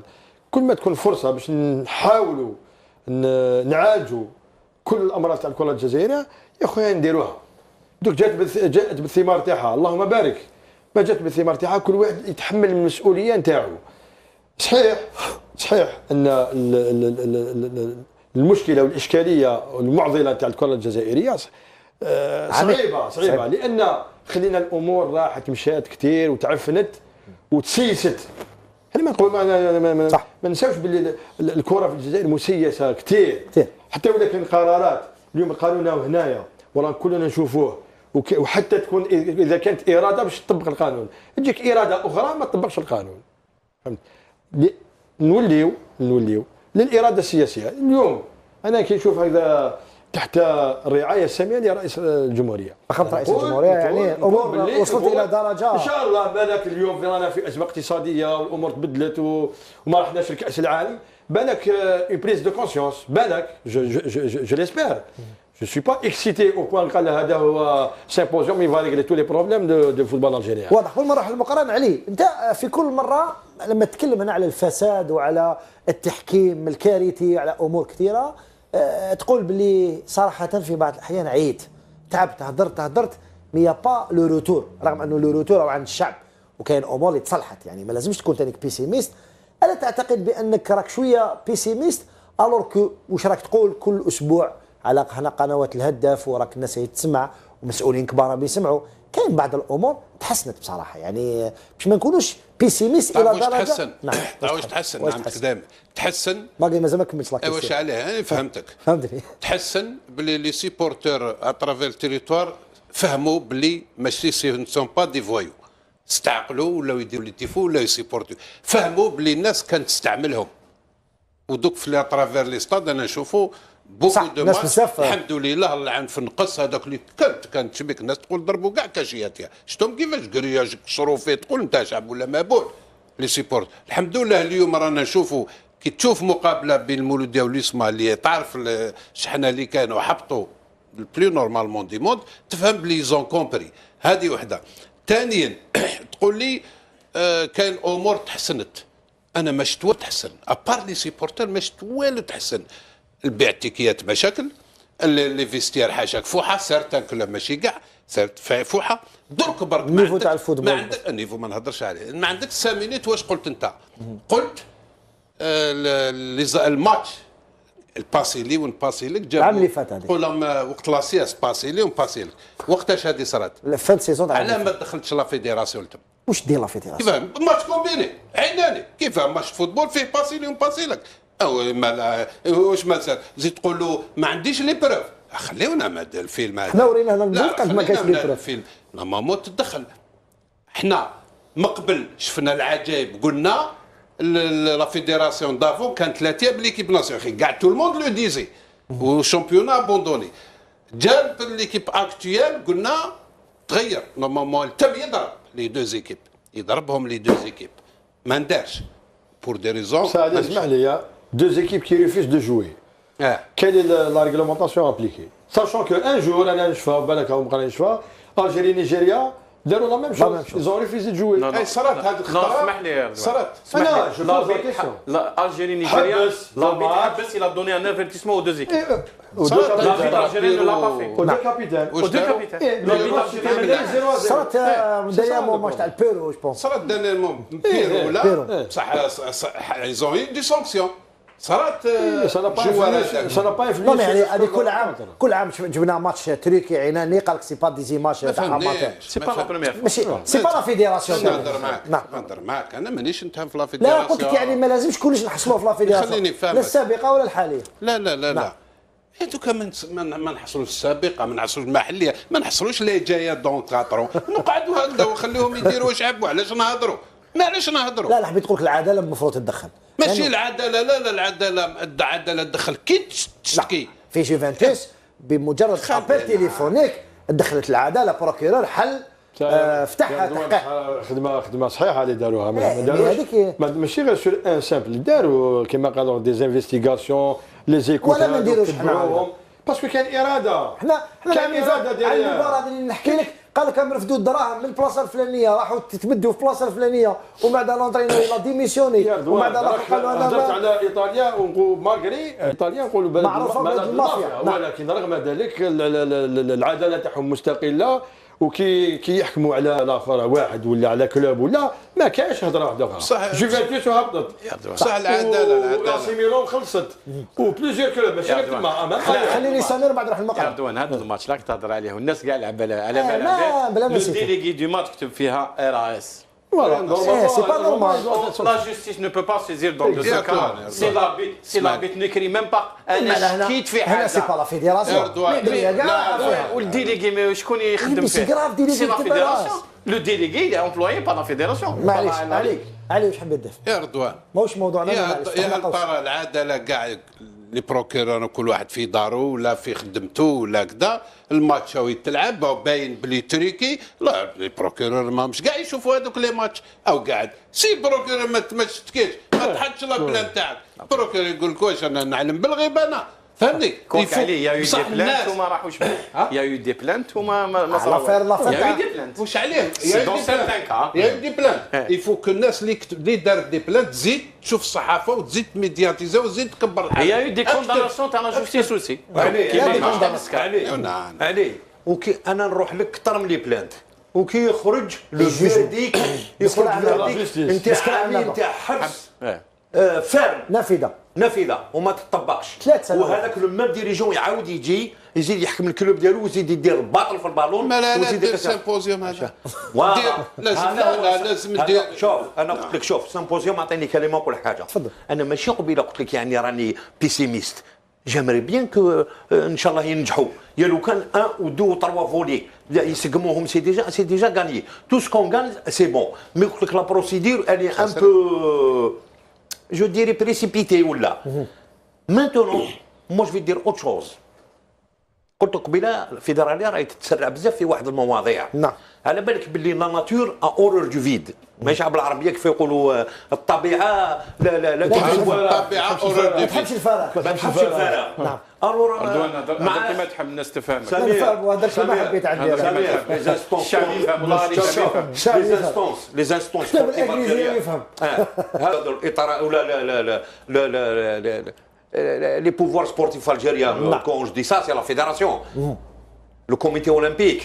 كل ما تكون فرصه باش نحاولوا نعالجوا كل الامراض تاع الكره الجزائريه يا خويا نديروها. دوك جاءت بالثمار تاعها اللهم بارك، ما جات بالثمار تاعها كل واحد يتحمل المسؤوليه نتاعو. صحيح ان المشكله والاشكاليه المعضله تاع الكره الجزائريه صعيبه لان خلينا الامور راحت مشات كثير وتعفنت وتسيست. خلينا نقول ما نساوش باللي الكره في الجزائر مسيسه كثير حتى ولا كان قرارات اليوم قانونا هنايا وراه كلنا نشوفوه وحتى تكون اذا كانت اراده باش تطبق القانون، تجيك اراده اخرى ما تطبقش القانون. فهمت؟ نوليو للاراده السياسيه. اليوم انا كنشوف هذا تحت الرعايه الساميه لرئيس الجمهوريه. فخامه رئيس الجمهوريه يعني الامور وصلت الى درجه ان شاء الله. بالك اليوم رانا في ازمه اقتصاديه والامور تبدلت وما رحناش لكاس العالم. بالك اون بريز دو كونسيونس. بالك جو ليسبير. Je ne suis pas excité au point قال هذا هو سيمبوزيوم يفا ريغلي تو لي بروبليم دو فوتبول الجيريان. واضح. كل مره المقارنه علي انت في كل مره لما تتكلم هنا على الفساد وعلى التحكيم الكارثي على امور كثيره تقول باللي صراحه في بعض الاحيان عييت تعبت هدرت مي با لو روتور، رغم انه لو روتور عند الشعب وكاين امور اللي تصلحت. يعني ما لازمش تكون تانيك بيسيميست. الا تعتقد بانك راك شويه بيسيميست الور كو واش راك تقول كل اسبوع على قنوات الهداف وراك الناس تسمع ومسؤولين كبار بيسمعوا كاين بعض الامور تحسنت بصراحه. يعني باش ما نكونوش بيسيميست الى درجه. تحسن. واش تحسن؟ نعم كلام تحسن. باقي مازال ما كملتش لاكيسيون. واش عليه؟ انا فهمتك. فهمتني. تحسن بلي لي سيبورتور اترافير التيريتوار فهموا بلي ماشي سون با دي فوايو، استعقلوا ولاو يديروا لي تيفو ولا يسيبورتو، فهموا بلي الناس كانت تستعملهم. ودوك في اترافير لي ستاد انا نشوفوا بوكو دو ماتش الحمد لله العنف نقص. هذاك اللي كانت تشبك الناس تقول ضربوا كاع كاشياتها، شفتهم كيفاش قرياج كسروا فيه، تقول انت شعب ولا مابول لي سيبورت. الحمد لله اليوم رانا نشوفوا كي تشوف مقابله بين المولوديه واليسما اللي تعرف الشحنه اللي كانوا حبطوا البلي نورمالمون دي مود، تفهم بلي زون كومبري. هذه وحده. ثانيا تقول لي كاين امور تحسنت. انا ما شفت والو تحسن ابار لي سيبورتر، ما شفت والو تحسن. البيع التيكيات مشاكل، لي فيستير حاشاك فوحه، سارتان كلها ماشي كاع سارت فوحه. درك برك النيفو تاع الفوتبول ما عندك النيفو ما نهضرش عليه. ما عندك 5 مينيت. واش قلت انت؟ قلت الماتش الباسي لي ونباسي لك جاب العام اللي فات هذيك قول لهم وقت لاسياس باسي لي ونباسي لك. وقتاش هذه صرات؟ فان سيزون. علاه ما دخلتش لا فيديراسيون تما؟ واش دير لا فيديراسيون؟ كيفاه ماتش كومبيني عيناني؟ كيفاه ماتش فوتبول فيه باسي لي ونباسي لك؟ او ما واش مثلا زيد تقول له ما عنديش لي بروف؟ خليونا ما الفيلم هذا حنا ورينا لنا البوك قد ما كاينش لي بروف. نورمالمون تدخل. حنا من قبل شفنا العجائب قلنا لا فيديراسيون دافون كانت 3 بليكيب ناسيون كاع تو الموند لو ديزي والشامبيونا ابوندوني. جاب ليكيب اكتويال قلنا تغير. نورمالمون تم يضرب لي دو زيكيب، يضربهم لي دو زيكيب ما ندارش بور دي ريزون. اسمح لي deux équipes qui refusent de jouer. Quelle est la réglementation appliquée? Sachant qu'un jour, Algérie-Nigeria, داروا لا ميم شوز. ils ont refusé de jouer. اي صارت هذه الخطره. اسمح لي صارت. انا جو بوز لا كيسيون. لا الجيري نيجيريا لابيت حبس الى دوني ان افيرتيسمون او دو زيكيب. صارت لابيت الجيري لو لا با في. ودو كابيتان. ودو كابيتان. لابيت الجيري صارت دانيامون ماتش تاع البيرو جو بونس. صارت دانيامون بيرو لا صح ايزون اي دي سانكسيون. صارت جوارات. يعني هذه كل عام جبنا ماتش تركي عيناني قال لك سي با دي زيماج تاع اماتور. سي با لا بروميير فوا. ماشي سي با لا فيديراسيون. نهضر معاك انا مانيش نتهم في لا فيديراسيون. لا قلت لك يعني ما لازمش كلش نحصلوه في لا فيديراسيون. لا السابقه ولا الحاليه. لا دوكا ما نحصلوش السابقه، ما نحصلوش المحليه، ما نحصلوش لي جايه دون كاترون. نقعدوا هكذا ونخليهم يديروا واش عبوا. علاش نهضروا؟ علاش نهضروا؟ لا حبيت نقول لك العداله المفروض تتدخل. ماشي العداله. لا العداله تدخل كي تشتكي. في جوفنتوس بمجرد ابل تليفونيك دخلت العداله بروكيرور حل فتحها تحقيق. خدمه صحيحه اللي داروها. ماشي غير سور ان سامبل داروا كما قالوا دي انفستيغاسيون لي زيكوت ولا ما نديروش حنا باسكو كاين اراده. حنا كاين اراده ديال المباراه اللي نحكي لك. قال لك رفدوا الدراهم من البلاصه الفلانيه راحوا تتمدوا في البلاصه الفلانيه ومن بعد لونترينور لا ديميسيوني ومن بعد قالوا انا هضرت على ايطاليا ونقول ماغري ايطاليا نقولوا بلد المافيا. ولكن رغم ذلك العداله تاعهم مستقله وكي يحكموا على الاخر واحد ولا على كلوب ولا ما كاينش هضره واحده اخرى. جوفنتوس هبطت صح. العداله سي ميلان خلصت وبليزيور كلوب ماشي غير تما. خليني سامر بعد نروح المقام. اردوان هذا الماتش لا تهضر عليه والناس كاع لعب على بالها. لو ديليغي دو ماتش كتب فيها ار اس c'est pas normal. La justice ne peut pas saisir dans ce cas. Si l'arbitre n'écrit même pas انا شكيت في حاجه سي با لا فيديراسيون والديليغي شكون يخدم فيه؟ سي لا فيديراسيون. لو ديليغي est employé par la fédération. معليش علي واش حبيت تدافع؟ يا رضوان ماهوش موضوعنا. يا ترى العداله كاع لي بروكيرور كل واحد في دارو ولا في خدمته ولا كذا، الماتش او يتلعب او باين بلي تريكي، لا لي بروكيرور ماهمش كاع يشوفوا هذوك لي ماتش او قاعد سي بروكيرور ما تشتكيش ما تحطش لا بلان تاعك، بروكيرور يقول لك واش انا نعلم بالغيبه انا فهمني. كونك عليه يا يو دي بلانت وما راحوش به، يا يو دي بلانت وما صراو. يا يو دي بلانت واش عليه؟ سي دون سيرتان كا يا يو دي بلانت يفوك الناس اللي دارت دي بلانت تزيد تشوف الصحافه وتزيد ميدياتيزا وتزيد تكبر الحاجه. يا يو دي كونداماسيون تاع لا جوستيس اوسي علي وكي انا نروح لك اكثر من لي بلانت وكي يخرج لو فيرديك يخرج انت عامل تاع حبس فارم نافذه وما تطبقش، وهذاك لو ميم ديريجون يعاود يجي يزيد يحكم الكلوب ديالو ويزيد يدير الباطل في البالون ويزيد يدير سيمبوزيوم هذا لازم ندير. شوف انا قلت لك شوف سيمبوزيوم اعطيني كلمه نقول لك حاجه. انا ماشي قبيله قلت لك يعني راني بيسيميست، جامري بيان كو ان شاء الله ينجحوا، يا لو كان 1 و 2 و 3 فولي يسقموهم سي ديجا غاني تو سكون غان سي بون. مي قلت لك لا بروسيدور الي ان بو je dirais précipité ou là. Maintenant, moi je vais dire autre chose. قلت قبيله الفيدراليه راهي تتسرع بزاف في واحد المواضيع. نعم. على بالك باللي لا ناتور ا اورور دو فيد، ماشي بالعربيه كيف يقولوا الطبيعه لا الطبيعه اورور دو تحبش الفراغ. ما تحبش الفراغ. نعم. الور هذا ما تحب الناس تفهم. وهذاك ما حبيت عندي. لي انستونس لي انستونس الانجليزيه يفهم. هذا الاطار ولا لا les pouvoirs sportifs algériens, quand je dis ça, c'est la fédération, le comité olympique.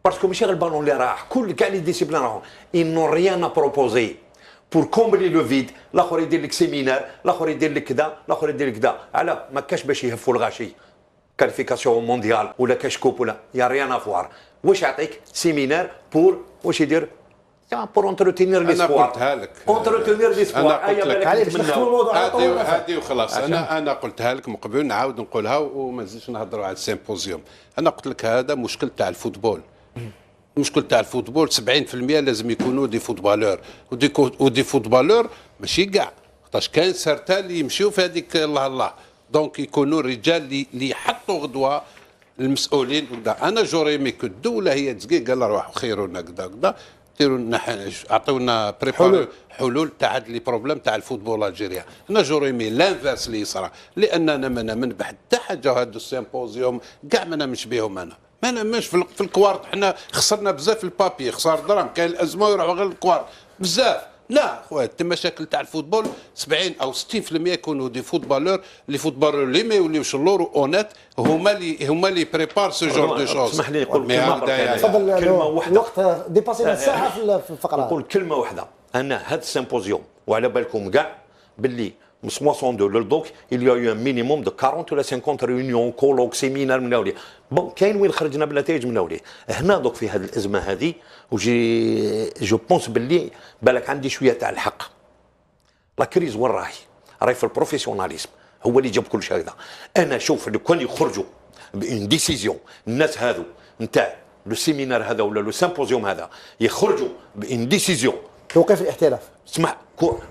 Parce que Michel Ballon les rares, كاع les disciplines راهم, ils n'ont rien à proposer pour combler le vide. الاخر يدير لك سيمينار، الاخر يدير لك كذا، الاخر يدير لك كذا، على ما كاش باش يهفوا الغاشي. كاليفيكاسيون مونديال ولا كاش كوب ولا يا ريان افوار. واش يعطيك سيمينار بور واش يدير؟ بور انتروتينير ليسبوار. انا قلتها لك انتروتينير ليسبوار. هذه وخلاص. انا قلتها لك من قبل، نعاود نقولها وما نزيدش نهضروا على السيمبوزيوم. انا قلت لك هذا مشكل تاع الفوتبول. المشكل تاع الفوتبول 70% لازم يكونوا دي فوتبالور ودي فوتبالور ماشي كاع، خاطرش كاين سارتان اللي يمشيو في هذيك الله دونك يكونوا الرجال اللي يحطوا غدوه المسؤولين وكذا. انا جوريمي كو الدوله هي تسقي قال روحوا خيرونا كذا كذا، ديروا اعطونا حلول تاع هاد لي بروبليم تاع الفوتبول الجيريا. انا جوريمي لانفاس اللي يصرى، لاننا ما نامن بحتى حاجه. هادو السيمبوزيوم كاع ما نامنش بهم انا. ما نامنش في الكوارت، حنا خسرنا بزاف في البابي، خسار درهم، كاين الازمه ويروحوا غير الكوارت بزاف. لا خويا المشاكل تاع الفوتبول 70 او 60% يكونوا دي فوتبالور، لي فوتبالور اللي ما يوليوش اللور اونيت هما اللي بريبار سو جور دو شوز. اسمح لي نقول كلمه واحده. الوقت ديباسينا الساعه في الفقره. نقول كلمه واحده. انا هذا السيمبوزيوم وعلى بالكم كاع باللي من 62 للدوك il y a eu un minimum de 40 ولا 50 ريونيون كولوك سيمينار من هاولي. بون كاين وين خرجنا بالنتائج من هاولي. هنا دوك في هذه الازمه هذه وجي جو بونس باللي بالك عندي شويه تاع الحق. لا كريز وين راهي في البروفيسيوناليزم هو اللي جاب كل شيء هذا. انا شوف لو كان يخرجوا بان ديسيزيون الناس هذو نتاع لو سيمينار هذا ولا لو سيمبوزيوم هذا يخرجوا بان ديسيزيون توقيف الاحتراف. اسمع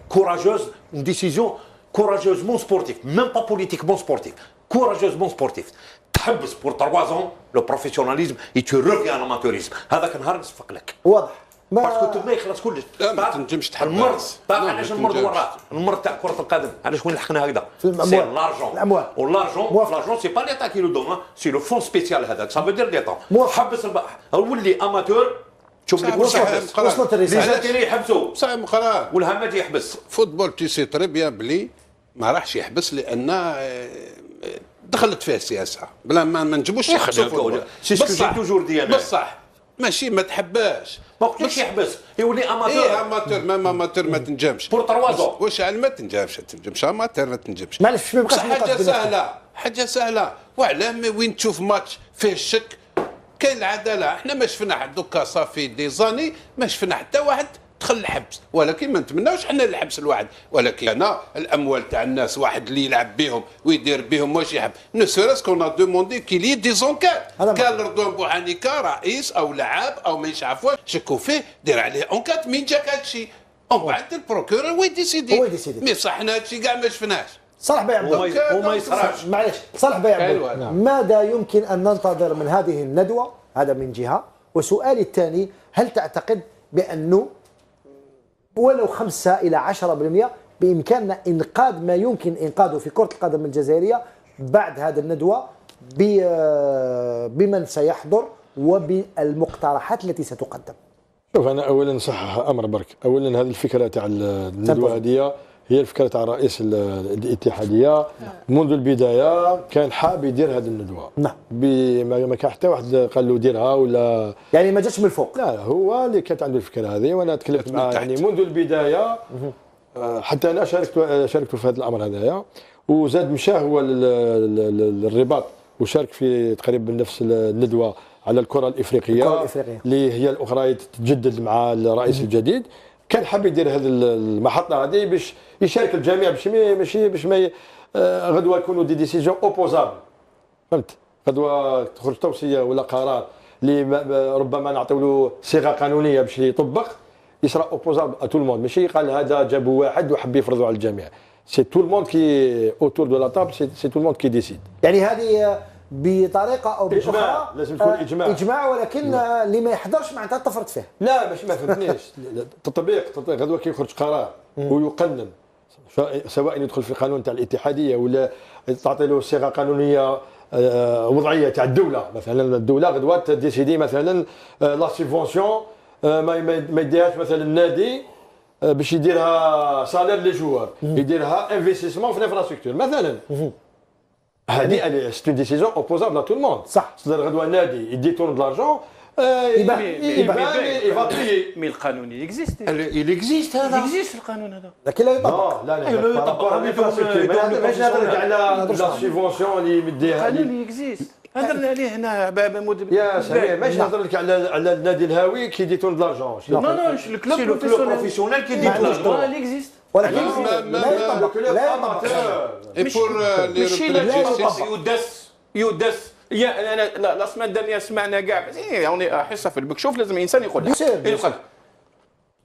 كوراجوز ديسيزيون كوراجوزمون سبورتيف ميم با بوليتيكمون سبورتيف كوراجوزمون سبورتيف. تحبس بور 3 ans لو بروفيسيوناليزم اي تو ريفيان اماتوريزم. هذاك النهار نصفق لك واضح. باسكو تما يخلص كلش. ما تنجمش تحبس. المرض علاش المرض وراك؟ المرض تاع كره القدم علاش وين لحقنا هكذا؟ في الاموال. الاموال والارجون سي با ليتا كي لو دون، سي لو فون سبيسيال هذاك سا فو دير ليتا. حبس ولي اماتور. شوف لك وصلت الرساله. لي يحبسوا صعب مقران والهمج يحبس. فوتبول تي سي تري بيان بلي ما راحش يحبس لان دخلت فيه السياسه بلا ما نجموش يحبسوا فوتبول. سي سكو جي توجور دي انا. بصح ماشي ما تحباش. ما قلتلكش يحبس يولي اماتور. ايه اماتور ما اماتور ما تنجمش. بور 3 ans واش على ما تنجمش اماتور ما تنجمش. معليش ما بقاش حاجه سهله وعلى وين تشوف ماتش فيه الشك كاين العداله. احنا ما شفنا دوكا صافي دي زاني ما شفنا حتى واحد دخل الحبس، ولكن ما نتمناوش حنا الحبس الواحد، ولكن انا الاموال تاع الناس واحد اللي يلعب بهم ويدير بهم واش يحب. نو سيريس كون ا دوموندي كيل ي دي زونكات. قال رضوان بوحانيكا رئيس او لعاب او ما يعرف شكوا فيه دير عليه اونكات. من جاك هذا الشيء ومن بعد البروكورور هو يديسيدي. مي صح حنا هذا الشيء كاع ما شفناش. صالح بن عبد وما يصرفش. معليش صالح بن عبد ماذا يمكن ان ننتظر من هذه الندوه؟ هذا من جهه. وسؤالي الثاني، هل تعتقد بانه ولو 5 إلى 10% بامكاننا انقاذ ما يمكن انقاذه في كره القدم الجزائريه بعد هذه الندوه بمن سيحضر وبالمقترحات التي ستقدم؟ شوف انا اولا نصحح امر برك. اولا هذه الفكره تاع الندوه هذه هي الفكره تاع رئيس الاتحاديه منذ البدايه، كان حاب يدير هذه الندوه. نعم. ما كان حتى واحد قال له ديرها ولا يعني ما جاتش من الفوق. لا هو اللي كانت عنده الفكره هذه، وانا تكلمت معاه يعني منذ البدايه. حتى انا شاركت في هذا الامر هذايا، وزاد مشى هو الرباط وشارك في تقريبا نفس الندوه على الكره الافريقيه اللي هي الاخرى تتجدد مع الرئيس الجديد. كان حاب يدير هذه المحطه هذه باش يشارك الجميع، باش ما غدوه يكونوا دي ديسيجن اوبوزابل. فهمت؟ غدوه تخرج توصيه ولا قرار اللي ربما نعطيو له صيغه قانونيه باش يطبق، يصرا اوبوزابل ا تو الموند، ماشي قال هذا جابوا واحد وحب يفرضوا على الجميع. سي تو الموند كي اوتور دو لا تابل، سي تو الموند كي ديسيد. يعني هذه بطريقه او باخرى لازم تكون اجماع، ولكن اللي ما يحضرش معناتها تفرط فيه. لا باش ما فهمتنيش. تطبيق غدوه كي يخرج قرار ويقنن، سواء يدخل في القانون تاع الاتحاديه ولا تعطي له صيغه قانونيه وضعيه تاع الدوله. مثلا الدوله غدوه تديسيدي مثلا لا سيبفونسيون ما يديهاش مثلا النادي باش يديرها سالير لي جوار، يديرها انفستيسمون في الانفراستركتور مثلا. هذه سي اون ديسيزيون اوبوزابل ا تو الموند. صح. صدر غدوه النادي يديتون دلارجون مي القانون يكزيست. يكزيست هذا. يكزيست القانون هذا. لكن لا يطبق. لا يطبق. ماشي نهضر على لا سيبفونسيون اللي يمديها. القانون يكزيست. هضرنا عليه هنا يا سمير. ماشي نهضر لك على النادي الهاوي كي يديتون دلارجون. نو الكلوب بروفيسيونيل كي يدير دلارجون يكزيست. ولكن لا يطبق. ماشي لا يدس. يا انا لا سمعت الدنيا سمعنا كاع يعني حصه في المكشوف لازم الانسان يقول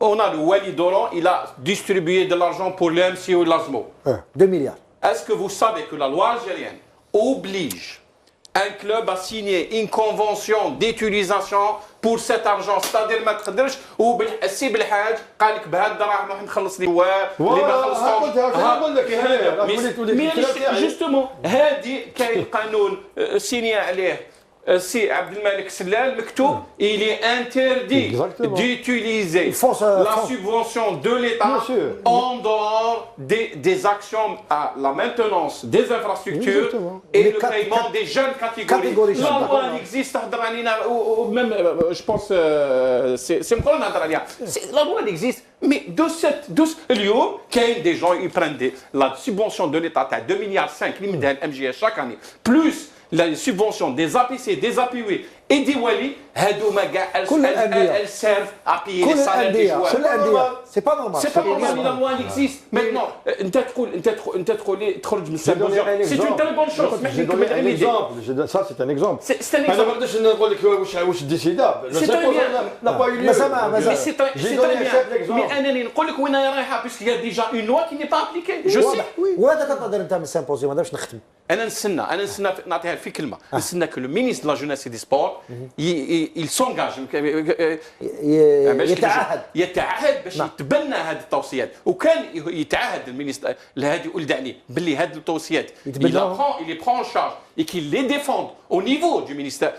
on a le Wally Doran, il a distribué de l'argent pour l'MC ou l'ASMO. 2 milliards. Est-ce que vous savez que la loi algérienne oblige un club à signer une convention d'utilisation pour cet argent, c'est-à-dire ما تقدرش والسي بالحاج قال لك بهاد الدراهم راح نخلص لي اللي ما خلصتهمش. نقول لك جوستومون هذه كاين قانون سيني عليه السي عبد الملك سلال مكتوب il est interdit d'utiliser la subvention de l'État en dehors des actions à la maintenance des infrastructures et le paiement des jeunes catégories. La loi existe تهضر علينا même je pense c'est مقولنا نهضر عليها. La loi existe mais de اليوم كاين des gens ils prennent la subvention de l'État تاع 2 مليار 5 اللي مدها الMGS chaque année plus la subvention des APC, des APW et des Wali, elles servent à payer les salaires des joueurs. C'est pas normal. C'est pas normal, la loi existe. Maintenant, c'est une telle bonne chose. J'ai donné un exemple. Ça, c'est un exemple. C'est un exemple. C'est très bien. N'a pas eu lieu. Mais c'est très bien. Mais أنا نقول لك وين رايحة puisqu'il y a déjà une loi qui n'est pas appliquée. Je sais. وهذا تنتظر أنت من السيمبوزيوم هذا باش نختم. أنا نستنى نعطيها في كلمة. نستنى que le ministre de la jeunesse et des sports il s'engage يتعهد باش يتبنى هذه التوصيات وكان يتعهد المينيستر لهذه ولد عليه باللي هذه التوصيات il les prend en charge et qu'il les défende au niveau du ministère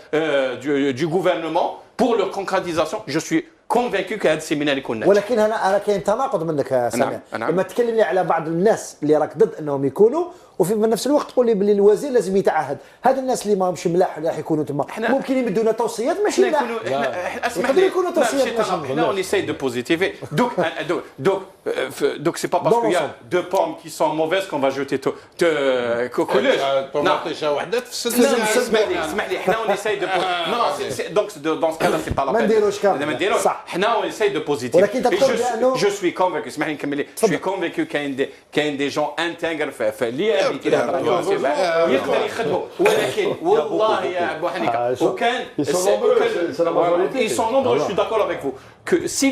du gouvernement pour leur concrétisation. Je suis convaincu que هذا السيمينار يكون ناجح. ولكن انا كاين تناقض منك يا سامي. لما تكلمني على بعض الناس اللي راك ضد انهم يكونوا وفي نفس الوقت تقول لي باللي الوزير لازم يتعهد. هاد الناس اللي ماهمش ملاح راح يكونوا تما ممكن يمدوا لنا توصيات ماشي ملاح. يقدروا يكونوا توصيات ماشي ملاح. اون ايساي دو بوزيتيفي دوك سي با باسكو يا دو بوم كي سون موفيز كون فا جوتي كوكولوش. طوماطيشه وحده تفسد. اسمح لي حنا اون ايساي دو دونك دون سكالا سي با لا ما نديروش كامل. ما نديروش حنا اون ايساي دو بوزيتيف. ولكن تقول بانه جو سوي كونفيكو اسمح لي نكمل. جو سوي كونفيكو كاين دي جون انتيغر في اللي يقدر يخدموا ولكن والله يا ابو حنيكه وكان ils sont nombreux je suis d'accord avec vous que si